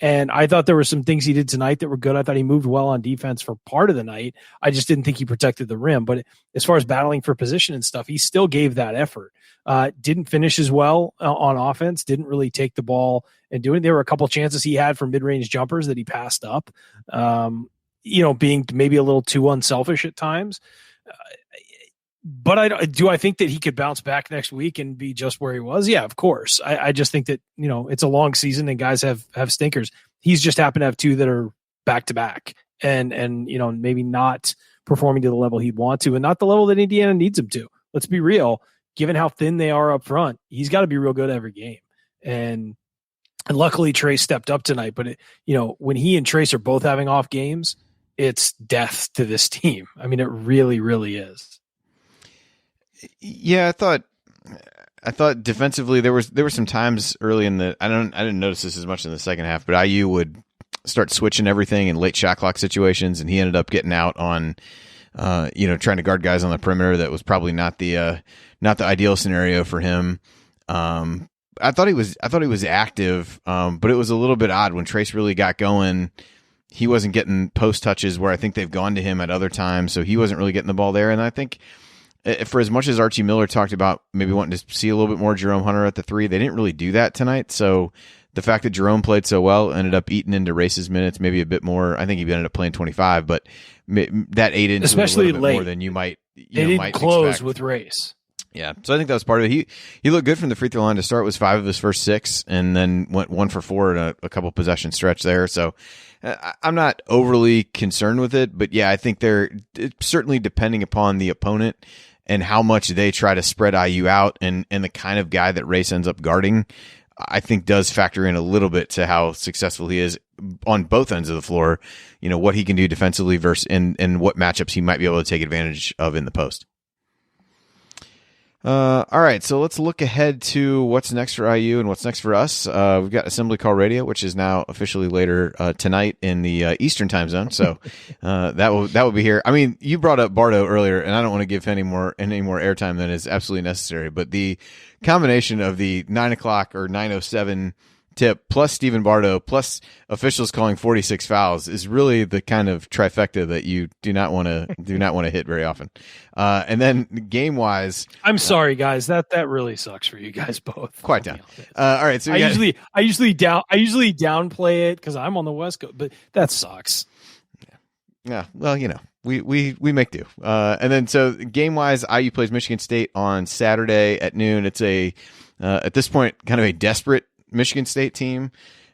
And I thought there were some things he did tonight that were good. I thought he moved well on defense for part of the night. I just didn't think he protected the rim. But as far as battling for position and stuff, he still gave that effort. Didn't finish as well on offense. Didn't really take the ball and do it. There were a couple chances he had for mid-range jumpers that he passed up. Being maybe a little too unselfish at times. But I think that he could bounce back next week and be just where he was? Yeah, of course. I just think that, it's a long season and guys have stinkers. He's just happened to have 2 that are back to back and maybe not performing to the level he'd want to, and not the level that Indiana needs him to. Let's be real. Given how thin they are up front, he's got to be real good every game. And luckily Trayce stepped up tonight, but when he and Trayce are both having off games, it's death to this team. I mean, it really, really is. Yeah, I thought defensively there were some times early in the I didn't notice this as much in the second half, but IU would start switching everything in late shot clock situations, and he ended up getting out on trying to guard guys on the perimeter. That was probably not the ideal scenario for him. I thought he was active, but it was a little bit odd when Trayce really got going. He wasn't getting post touches where I think they've gone to him at other times, so he wasn't really getting the ball there. And I think, for as much as Archie Miller talked about maybe wanting to see a little bit more Jerome Hunter at the 3, they didn't really do that tonight. So the fact that Jerome played so well ended up eating into Trayce's minutes maybe a bit more. I think he ended up playing 25, but that ate into especially a little bit more than you might. They didn't close with Trayce. Yeah, so I think that was part of it. He looked good from the free throw line to start. Was 5 of his first 6, and then went 1 for 4 in a couple possession stretch there. So I'm not overly concerned with it, but yeah, I think it's certainly depending upon the opponent and how much they try to spread IU out, and the kind of guy that Trayce ends up guarding, I think does factor in a little bit to how successful he is on both ends of the floor. What he can do defensively versus and what matchups he might be able to take advantage of in the post. All right, so let's look ahead to what's next for IU and what's next for us. We've got Assembly Call Radio, which is now officially later tonight in the Eastern time zone. So that will be here. I mean, you brought up Bardo earlier, and I don't want to give any more airtime than is absolutely necessary. But the combination of the 9 o'clock or 9:07 tip plus Stephen Bardo plus officials calling 46 fouls is really the kind of trifecta that you do not want to hit very often. And then game wise, I'm sorry guys, that really sucks for you guys both. Quite down. All right, so I usually downplay it because I'm on the West Coast, but that sucks. Yeah, well, we make do. And then so game wise, IU plays Michigan State on Saturday at noon. It's at this point kind of a desperate Michigan State team.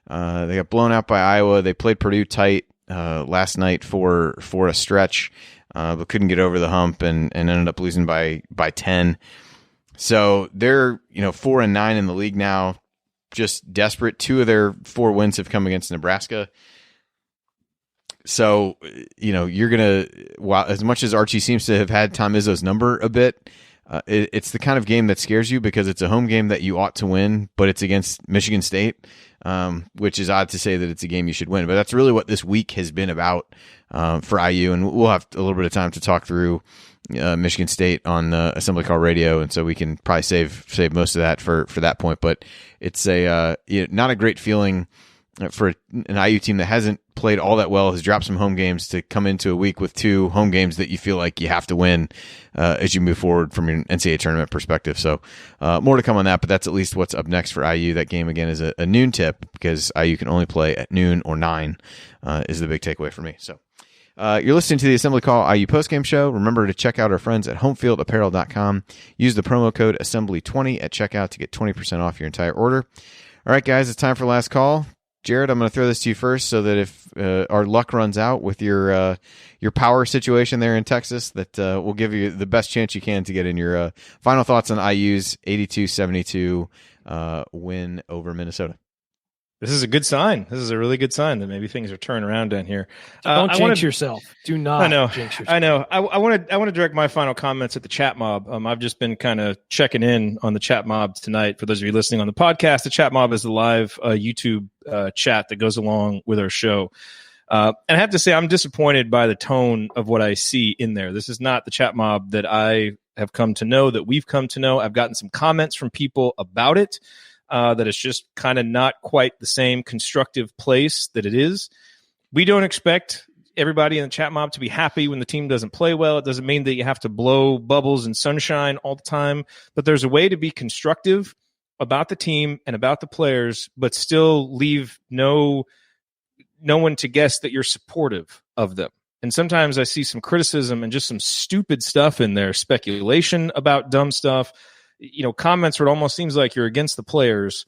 They got blown out by Iowa. They played Purdue tight last night for a stretch, but couldn't get over the hump and ended up losing by 10. So they're 4-9 in the league now, just desperate. 2 of their 4 wins have come against Nebraska. So you're gonna, while as much as Archie seems to have had Tom Izzo's number a bit. It's the kind of game that scares you because it's a home game that you ought to win, but it's against Michigan State, which is odd to say that it's a game you should win. But that's really what this week has been about for IU, and we'll have a little bit of time to talk through Michigan State on Assembly Call Radio, and so we can probably save most of that for that point. But it's not a great feeling for an IU team that hasn't played all that well, has dropped some home games, to come into a week with 2 home games that you feel like you have to win as you move forward from your NCAA tournament perspective. So more to come on that, but that's at least what's up next for IU. That game, again, is a noon tip because IU can only play at noon or 9 is the big takeaway for me. So you're listening to the Assembly Call IU postgame show. Remember to check out our friends at homefieldapparel.com. Use the promo code Assembly20 at checkout to get 20% off your entire order. All right, guys, it's time for last call. Jerod, I'm going to throw this to you first so that if our luck runs out with your power situation there in Texas, that we'll give you the best chance you can to get in your final thoughts on IU's 82-72 win over Minnesota. This is a good sign. This is a really good sign that maybe things are turning around down here. Don't jinx yourself. Do not. I know. Jinx yourself. I know. I want to direct my final comments at the chat mob. I've just been kind of checking in on the chat mob tonight. For those of you listening on the podcast, the chat mob is the live YouTube chat that goes along with our show. And I have to say, I'm disappointed by the tone of what I see in there. This is not the chat mob that I have come to know, that we've come to know. I've gotten some comments from people about it. That it's just kind of not quite the same constructive place that it is. We don't expect everybody in the chat mob to be happy when the team doesn't play well. It doesn't mean that you have to blow bubbles and sunshine all the time, but there's a way to be constructive about the team and about the players, but still leave no one to guess that you're supportive of them. And sometimes I see some criticism and just some stupid stuff in there, speculation about dumb stuff. Comments where it almost seems like you're against the players,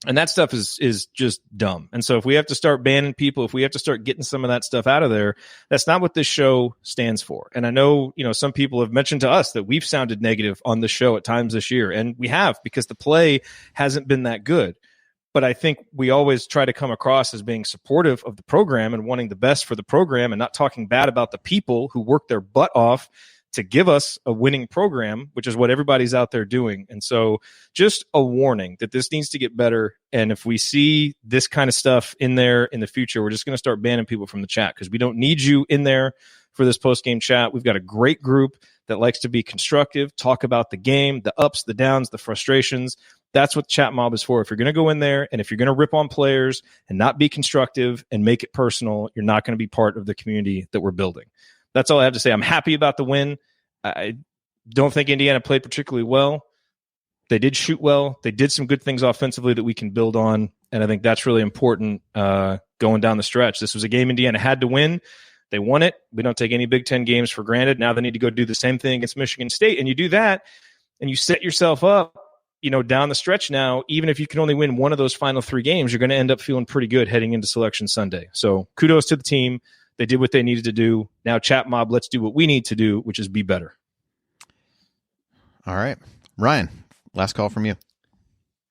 and that stuff is just dumb. And so if we have to start banning people, if we have to start getting some of that stuff out of there, that's not what this show stands for. And I know, some people have mentioned to us that we've sounded negative on the show at times this year, and we have, because the play hasn't been that good. But I think we always try to come across as being supportive of the program and wanting the best for the program and not talking bad about the people who work their butt off to give us a winning program, which is what everybody's out there doing. And so just a warning that this needs to get better. And if we see this kind of stuff in there in the future, we're just going to start banning people from the chat because we don't need you in there for this post-game chat. We've got a great group that likes to be constructive, talk about the game, the ups, the downs, the frustrations. That's what chat mob is for. If you're going to go in there and if you're going to rip on players and not be constructive and make it personal, you're not going to be part of the community that we're building. That's all I have to say. I'm happy about the win. I don't think Indiana played particularly well. They did shoot well. They did some good things offensively that we can build on, and I think that's really important going down the stretch. This was a game Indiana had to win. They won it. We don't take any Big Ten games for granted. Now they need to go do the same thing against Michigan State, and you do that, and you set yourself up, down the stretch now. Even if you can only win one of those final 3 games, you're going to end up feeling pretty good heading into Selection Sunday. So kudos to the team. They did what they needed to do. Now, chat mob, let's do what we need to do, which is be better. All right. Ryan, last call from you.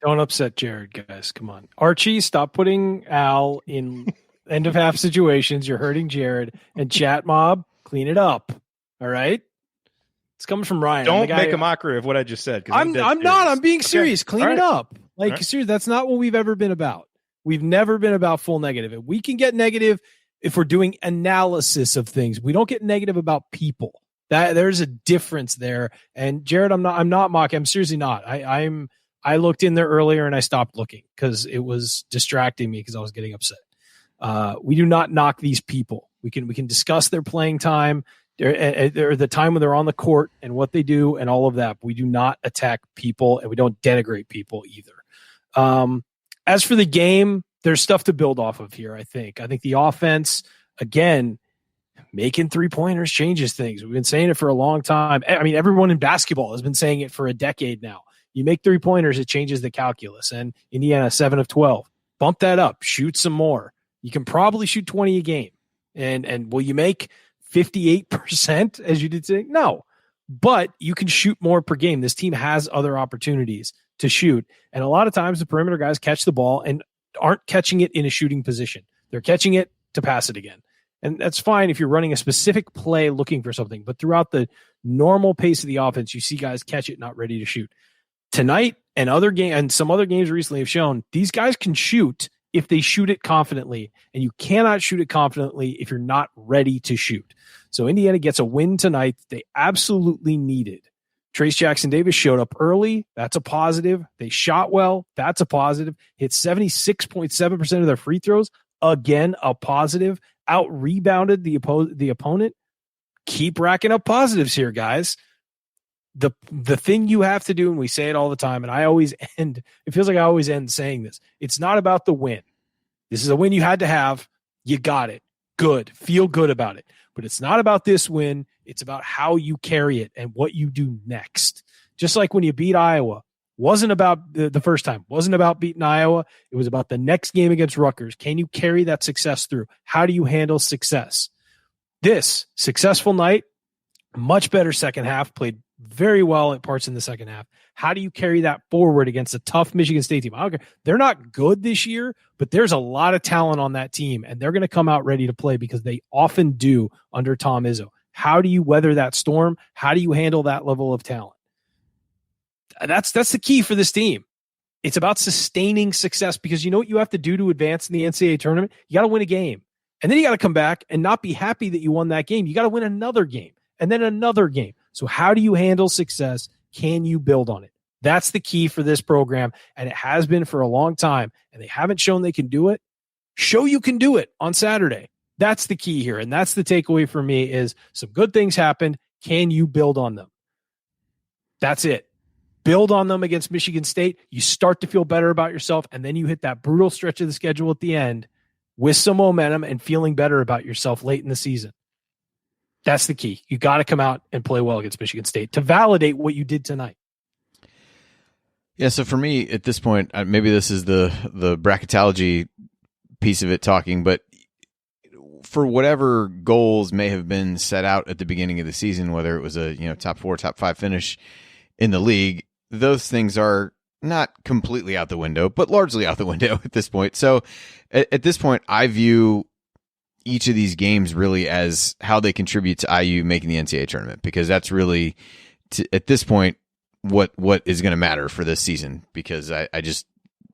Don't upset Jerod, guys. Come on. Archie, stop putting Al in end-of-half situations. You're hurting Jerod. And chat mob, clean it up. All right? It's coming from Ryan. Don't make a mockery of what I just said. I'm not. I'm being serious. Okay. Clean it up. Like, right. Seriously, that's not what we've ever been about. We've never been about full negative. And we can get negative if we're doing analysis of things. We don't get negative about people. That there's a difference there. And Jerod, I'm not mocking. I'm seriously not. I'm I looked in there earlier and I stopped looking because it was distracting me because I was getting upset. We do not knock these people. We can discuss their playing time, or the time when they're on the court and what they do and all of that. But we do not attack people, and we don't denigrate people either. As for the game, there's stuff to build off of here. I think the offense, again, making 3-pointers changes things. We've been saying it for a long time. I mean, everyone in basketball has been saying it for a decade now. You make 3-pointers, it changes the calculus. And Indiana, 7 of 12. Bump that up. Shoot some more. You can probably shoot 20 a game. And will you make 58% as you did today? No. But you can shoot more per game. This team has other opportunities to shoot. And a lot of times the perimeter guys catch the ball and aren't catching it in a shooting position. They're catching it to pass it again. And that's fine if you're running a specific play looking for something. But throughout the normal pace of the offense, you see guys catch it, not ready to shoot. Tonight and some other games recently have shown these guys can shoot if they shoot it confidently, and you cannot shoot it confidently if you're not ready to shoot. So Indiana gets a win tonight that they absolutely needed. Trayce Jackson-Davis showed up early. That's a positive. They shot well. That's a positive. Hit 76.7% of their free throws. Again, a positive. Out-rebounded the opponent. Keep racking up positives here, guys. The thing you have to do, and we say it all the time, and it feels like I always end saying this. It's not about the win. This is a win you had to have. You got it. Good. Feel good about it. But it's not about this win. It's about how you carry it and what you do next. Just like when you beat Iowa, wasn't about the first time, wasn't about beating Iowa. It was about the next game against Rutgers. Can you carry that success through? How do you handle success? This successful night, much better second half, played very well at parts in the second half. How do you carry that forward against a tough Michigan State team? I don't care. They're not good this year, but there's a lot of talent on that team, and they're going to come out ready to play because they often do under Tom Izzo. How do you weather that storm? How do you handle that level of talent? That's the key for this team. It's about sustaining success because you know what you have to do to advance in the NCAA tournament? You got to win a game. And then you got to come back and not be happy that you won that game. You got to win another game and then another game. So how do you handle success? Can you build on it? That's the key for this program, and it has been for a long time, and they haven't shown they can do it. Show you can do it on Saturday. That's the key here, and that's the takeaway for me is some good things happened. Can you build on them? That's it. Build on them against Michigan State. You start to feel better about yourself, and then you hit that brutal stretch of the schedule at the end with some momentum and feeling better about yourself late in the season. That's the key. You got to come out and play well against Michigan State to validate what you did tonight. Yeah, so for me at this point, maybe this is the bracketology piece of it talking, but for whatever goals may have been set out at the beginning of the season, whether it was a top 4, top 5 finish in the league, those things are not completely out the window, but largely out the window at this point. So at this point, I view each of these games really as how they contribute to IU making the NCAA tournament, because that's really at this point what is going to matter for this season, because I just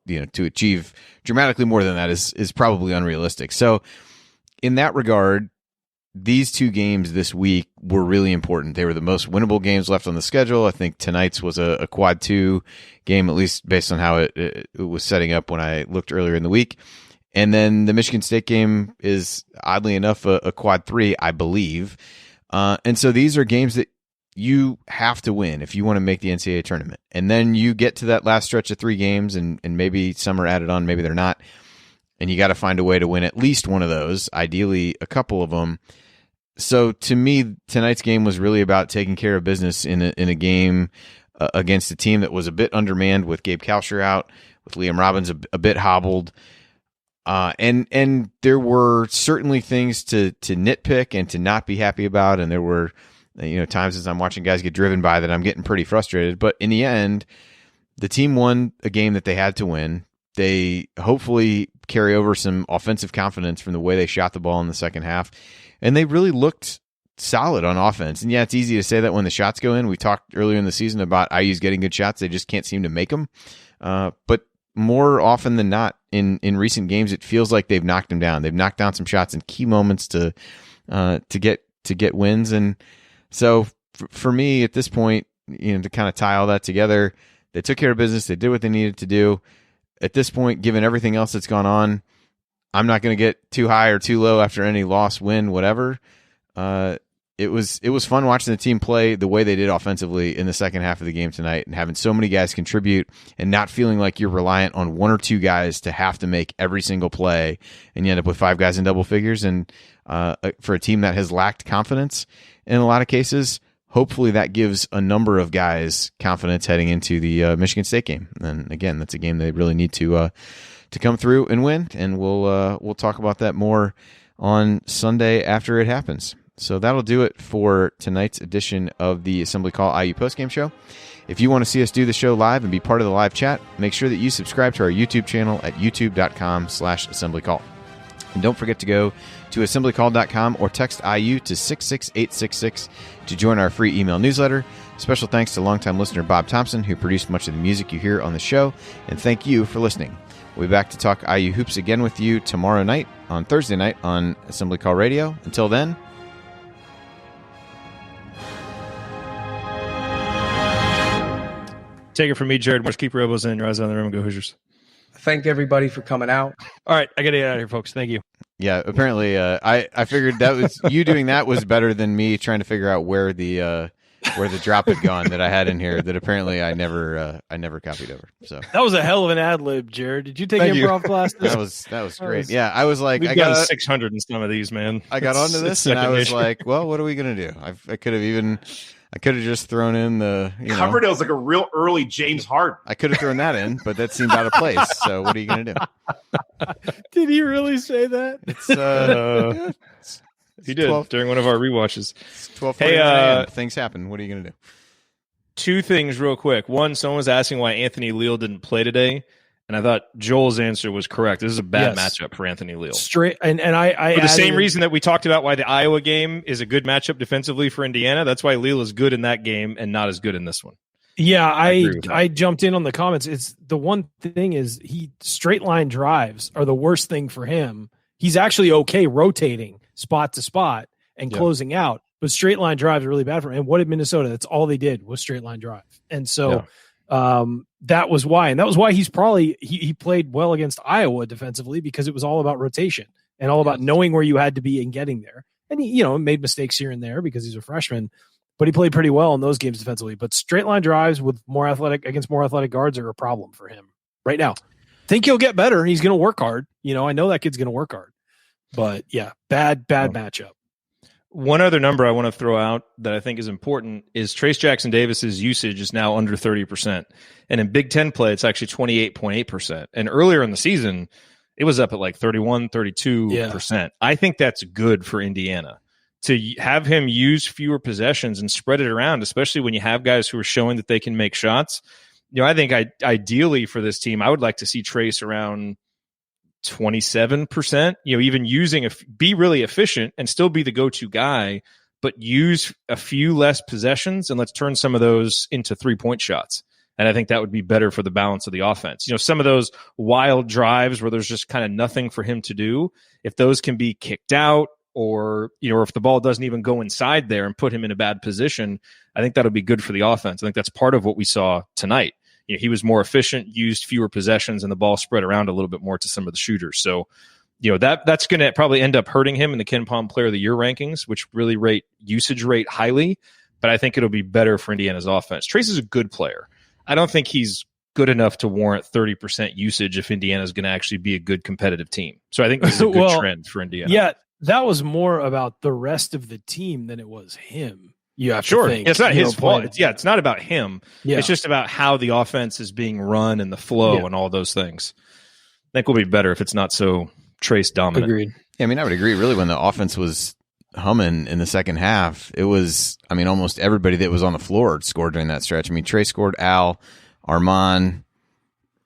to achieve dramatically more than that is probably unrealistic. So in that regard, these two games this week were really important. They were the most winnable games left on the schedule. I think tonight's was a quad 2 game, at least based on how it was setting up when I looked earlier in the week. And then the Michigan State game is, oddly enough, a quad 3, I believe. And so these are games that you have to win if you want to make the NCAA tournament. And then you get to that last stretch of 3 games, and maybe some are added on, maybe they're not. And you got to find a way to win at least one of those, ideally a couple of them. So to me, tonight's game was really about taking care of business in a game against a team that was a bit undermanned with Gabe Kalsher out, with Liam Robbins a bit hobbled. And there were certainly things to nitpick and to not be happy about. And there were, times as I'm watching guys get driven by that, I'm getting pretty frustrated. But in the end, the team won a game that they had to win. They hopefully carry over some offensive confidence from the way they shot the ball in the second half. And they really looked solid on offense. And yeah, it's easy to say that when the shots go in. We talked earlier in the season about IU's getting good shots. They just can't seem to make them. But more often than not in recent games, it feels like they've knocked them down. They've knocked down some shots in key moments to get wins. And so for me at this point, to kind of tie all that together, They took care of business. They did what they needed to do. At this point, given everything else that's gone on, I'm not going to get too high or too low after any loss, win, whatever. It was fun watching the team play the way they did offensively in the second half of the game tonight, and having so many guys contribute and not feeling like you're reliant on one or two guys to have to make every single play, and you end up with 5 guys in double figures. And for a team that has lacked confidence in a lot of cases, hopefully that gives a number of guys confidence heading into the Michigan State game. And again, that's a game they really need to come through and win. And we'll talk about that more on Sunday after it happens. So that'll do it for tonight's edition of the Assembly Call IU Postgame Show. If you want to see us do the show live and be part of the live chat, make sure that you subscribe to our YouTube channel at youtube.com/assemblycall. And don't forget to go to assemblycall.com or text IU to 66866 to join our free email newsletter. Special thanks to longtime listener Bob Thompson, who produced much of the music you hear on the show. And thank you for listening. We'll be back to talk IU hoops again with you tomorrow night, on Thursday night on Assembly Call Radio. Until then, take it from me, Jerod. Keep your elbows in, your eyes on the rim, and go Hoosiers. Thank everybody for coming out. All right, I got to get out of here, folks. Thank you. Yeah, apparently I figured that was you doing that was better than me trying to figure out where the drop had gone that I had in here that apparently I never copied over. So that was a hell of an ad lib, Jerod. Did you take improv classes? That was great. Yeah, I was like, I got 600 in some of these, man. I got onto this and I was like, well, what are we gonna do? I could have just thrown in the Coverdale's like a real early James Harden. I could have thrown that in, but that seemed out of place. So what are you gonna do? Did he really say that? He did 12, during one of our rewatches. 12. Hey, things happen. What are you gonna do? 2 things real quick. One, someone was asking why Anthony Leal didn't play today, and I thought Joel's answer was correct. This is a bad matchup for Anthony Leal. Straight, and I for the same reason that we talked about why the Iowa game is a good matchup defensively for Indiana. That's why Leal is good in that game and not as good in this one. Yeah, I jumped in on the comments. It's the one thing is straight line drives are the worst thing for him. He's actually okay rotating spot to spot and closing out, but straight line drives are really bad for him. And what did Minnesota? That's all they did was straight line drive. And so that was why. And that was why he's probably he played well against Iowa defensively, because it was all about rotation and all about knowing where you had to be and getting there. And he, made mistakes here and there because he's a freshman, but he played pretty well in those games defensively. But straight line drives with more athletic guards are a problem for him right now. Think he'll get better. He's going to work hard. I know that kid's going to work hard. But yeah, bad matchup. One other number I want to throw out that I think is important is Trayce Jackson-Davis's usage is now under 30%. And in Big Ten play, it's actually 28.8%. And earlier in the season, it was up at like 31, 32%. Yeah. I think that's good for Indiana to have him use fewer possessions and spread it around, especially when you have guys who are showing that they can make shots. I think ideally for this team, I would like to see Trayce around 27%, even be really efficient and still be the go-to guy, but use a few less possessions and let's turn some of those into 3-point shots. And I think that would be better for the balance of the offense. Some of those wild drives where there's just kind of nothing for him to do, if those can be kicked out or if the ball doesn't even go inside there and put him in a bad position, I think that'll be good for the offense. I think that's part of what we saw tonight. He was more efficient, used fewer possessions, and the ball spread around a little bit more to some of the shooters. So, that's going to probably end up hurting him in the Ken Pom Player of the Year rankings, which really rate usage rate highly. But I think it'll be better for Indiana's offense. Trayce is a good player. I don't think he's good enough to warrant 30% usage if Indiana is going to actually be a good competitive team. So I think this is a good trend for Indiana. Yeah, that was more about the rest of the team than it was him. You have to think. It's not his fault. It's not about him. Yeah. It's just about how the offense is being run and the flow and all those things. I think we'll be better if it's not so Trayce dominant. Agreed. Yeah, I would agree. Really, when the offense was humming in the second half, it was, almost everybody that was on the floor scored during that stretch. Trayce scored, Al, Armand,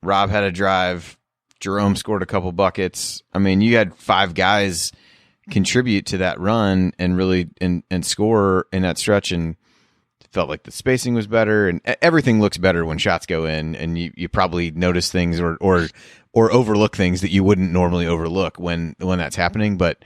Rob had a drive, Jerome scored a couple buckets. You had 5 guys contribute to that run and really and score in that stretch, and felt like the spacing was better and everything looks better when shots go in, and you probably notice things or overlook things that you wouldn't normally overlook when that's happening. But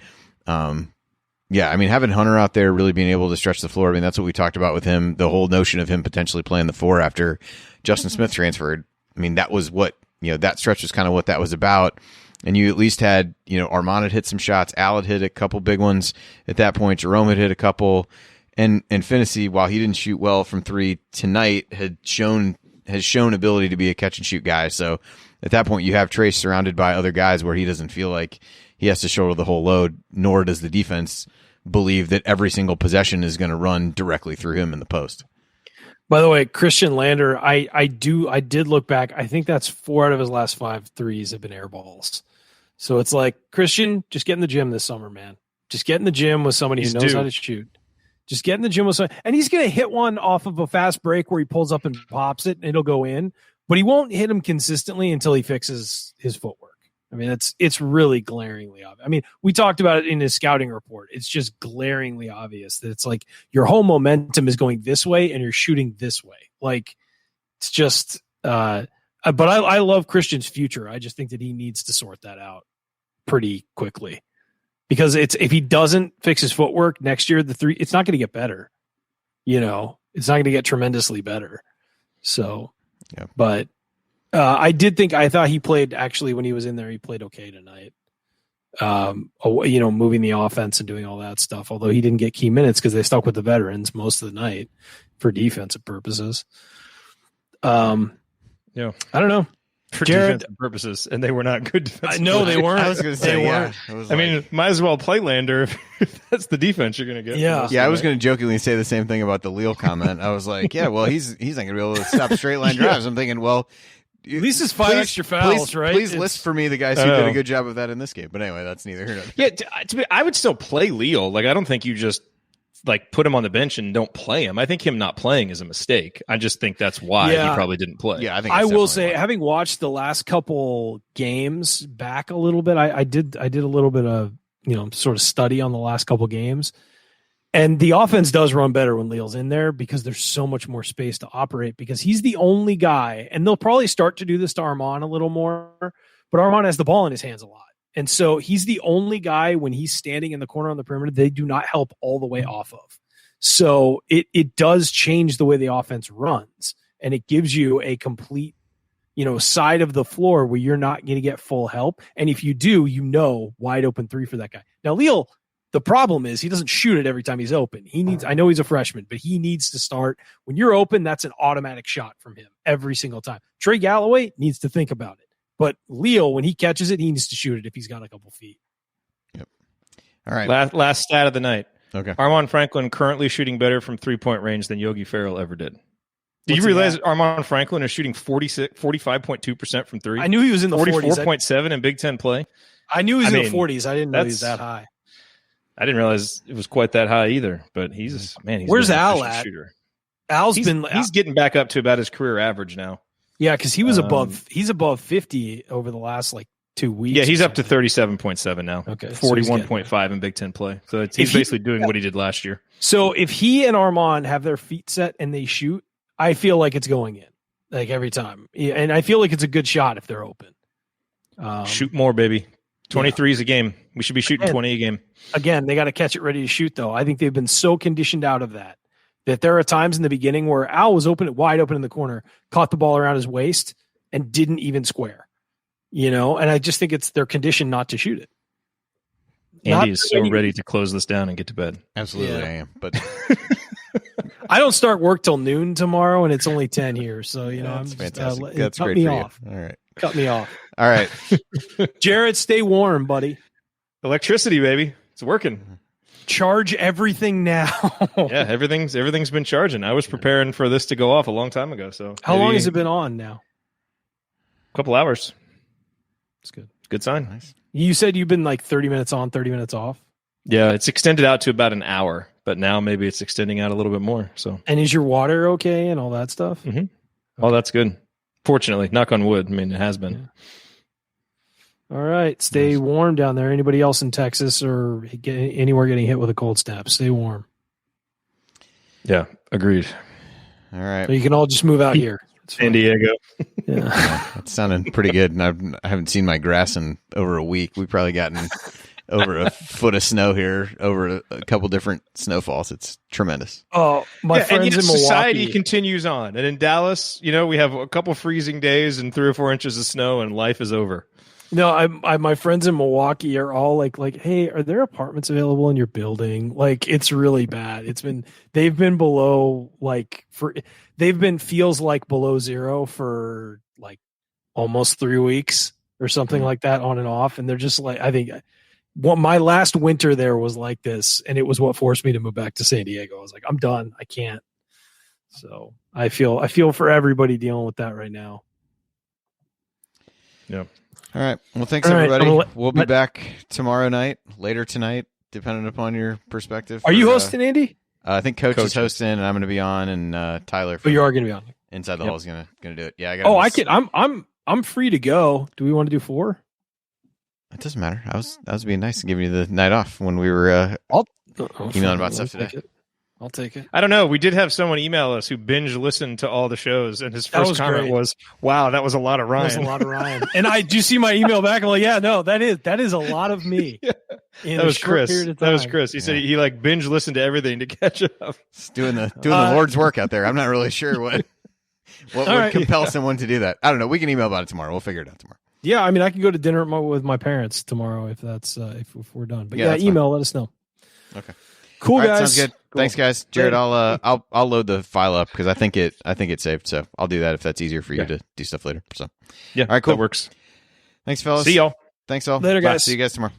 Yeah, I mean, having Hunter out there really being able to stretch the floor, I mean, that's what we talked about with him, the whole notion of him potentially playing the 4 after Justin Smith transferred. I mean, that was what, that stretch was kind of what that was about. And you at least had, Armand had hit some shots, Al had hit a couple big ones at that point, Jerome had hit a couple, and Phinisee, while he didn't shoot well from 3 tonight, has shown ability to be a catch and shoot guy. So at that point, you have Trayce surrounded by other guys where he doesn't feel like he has to shoulder the whole load, nor does the defense believe that every single possession is going to run directly through him in the post. By the way, Christian Lander, I did look back. I think that's 4 out of his last 5 threes have been air balls. So it's like, Christian, just get in the gym this summer, man. Just get in the gym with somebody who knows how to shoot. Just get in the gym with somebody. And he's going to hit one off of a fast break where he pulls up and pops it and it'll go in. But he won't hit him consistently until he fixes his footwork. I mean, it's really glaringly obvious. I mean, we talked about it in his scouting report. It's just glaringly obvious that it's like your whole momentum is going this way and you're shooting this way. Like, it's just but I love Christian's future. I just think that he needs to sort that out pretty quickly, because if he doesn't fix his footwork next year, the 3, it's not going to get better. It's not going to get tremendously better. So, yeah. But I thought he played, actually, when he was in there, he played okay tonight. Moving the offense and doing all that stuff, although he didn't get key minutes because they stuck with the veterans most of the night for defensive purposes. I don't know. For Jerod, defensive purposes, and they were not good defensive. No, they weren't. I was going to say, yeah. I mean, might as well play Lander if that's the defense you're going to get. Yeah, I was going to jokingly say the same thing about the Leal comment. I was like, yeah, well, he's not going to be able to stop straight line drives. I'm thinking, well, at least it's 5 extra fouls, right? Please list for me the guys who did a good job of that in this game. But anyway, that's neither here nor there. Yeah, I would still play Leal. Like, I don't think you just put him on the bench and don't play him. I think him not playing is a mistake. I just think that's why he probably didn't play. Yeah, I will say, having watched the last couple games back a little bit, I did a little bit of sort of study on the last couple games. And the offense does run better when Leal's in there because there's so much more space to operate, because he's the only guy, and they'll probably start to do this to Armand a little more, but Armand has the ball in his hands a lot. And so he's the only guy when he's standing in the corner on the perimeter, they do not help all the way off of. So it does change the way the offense runs, and it gives you a complete, side of the floor where you're not going to get full help. And if you do, wide open 3 for that guy. Now, Leal, the problem is he doesn't shoot it every time he's open. I know he's a freshman, but he needs to start. When you're open, that's an automatic shot from him every single time. Trey Galloway needs to think about it. But Leal, when he catches it, he needs to shoot it if he's got a couple feet. Yep. All right. Last stat of the night. Okay. Armand Franklin currently shooting better from 3-point range than Yogi Ferrell ever did. Do you realize Armand Franklin is shooting 45.2% from 3? I knew he was in the 40s. 44.7 in Big Ten play. I knew he was in the 40s. I didn't know he was that high. I didn't realize it was quite that high either, but he's where's Al at? Shooter. He's getting back up to about his career average now. Yeah, because he was he's above 50 over the last 2 weeks. Yeah, he's up to 37.7 now. Okay. 41.5 in Big Ten play. So he's basically doing what he did last year. So if he and Armand have their feet set and they shoot, I feel like it's going in, every time. And I feel like it's a good shot if they're open. Shoot more, baby. 23s a game. We should be shooting 20 a game. Again, they got to catch it ready to shoot, though. I think they've been so conditioned out of that there are times in the beginning where Al was wide open in the corner, caught the ball around his waist, and didn't even square. And I just think they're conditioned not to shoot it. Andy is so ready to close this down and get to bed. Absolutely, yeah. I am. But I don't start work till noon tomorrow, and it's only 10 here. So, that's I'm fantastic. just, that's cut great me for off. you. All right. Cut me off. All right. Jerod, stay warm, buddy. Electricity, baby. It's working. Charge everything now. Yeah, everything's been charging. I was preparing for this to go off a long time ago. So how long has it been on now? A couple hours. It's good. Good sign. Nice. You said you've been 30 minutes on, 30 minutes off. Yeah, it's extended out to about an hour, but now maybe it's extending out a little bit more. So. And is your water okay and all that stuff? Mm-hmm. Okay. Oh, that's good. Fortunately, knock on wood. I mean, it has been. Yeah. All right. Stay warm down there. Anybody else in Texas or anywhere getting hit with a cold snap, stay warm. Yeah, agreed. All right. So you can all just move out here. San Diego. Yeah. That's sounding pretty good. And I haven't seen my grass in over a week. We've probably gotten over a foot of snow here over a couple different snowfalls. It's tremendous. Oh, my friends and in Milwaukee. society continues on. And in Dallas, we have a couple freezing days and 3 or 4 inches of snow, and life is over. No, my friends in Milwaukee are all like, hey, are there apartments available in your building? Like, it's really bad. They've been below feels like below zero for like almost 3 weeks or something like that, on and off. And they're just like, I think my last winter there was like this, and it was what forced me to move back to San Diego. I was like, I'm done. I can't. So I feel for everybody dealing with that right now. Yeah. All right. Well, thanks, everybody. We'll be back tomorrow night, later tonight, depending upon your perspective. Are you hosting, Andy? I think Coach is hosting, and I'm going to be on, and Tyler. You are going to be on. Inside the Hall is going to do it. Yeah, I got. I'm free to go. Do we want to do 4? It doesn't matter. I was being nice and giving you the night off when we were emailing about stuff today. I'll take it. I don't know. We did have someone email us who binge listened to all the shows, and his first comment was, "Wow, that was a lot of Ryan." That was a lot of Ryan. And do you see my email back? I'm like, yeah, no, that is a lot of me. That was Chris. That was Chris. He said he like binge listened to everything to catch up. It's doing the Lord's work out there. I'm not really sure what would compel someone to do that. I don't know. We can email about it tomorrow. We'll figure it out tomorrow. Yeah, I mean, I can go to dinner with my parents tomorrow if that's if we're done. But email. Fine. Let us know. Okay. Cool, right, guys. Sounds good. Cool. Thanks, guys. Jerod, I'll load the file up because I think it's saved. So I'll do that if that's easier for you to do stuff later. So yeah, all right, cool. That works. Thanks, fellas. See y'all. Thanks all. Later, guys. See you guys tomorrow.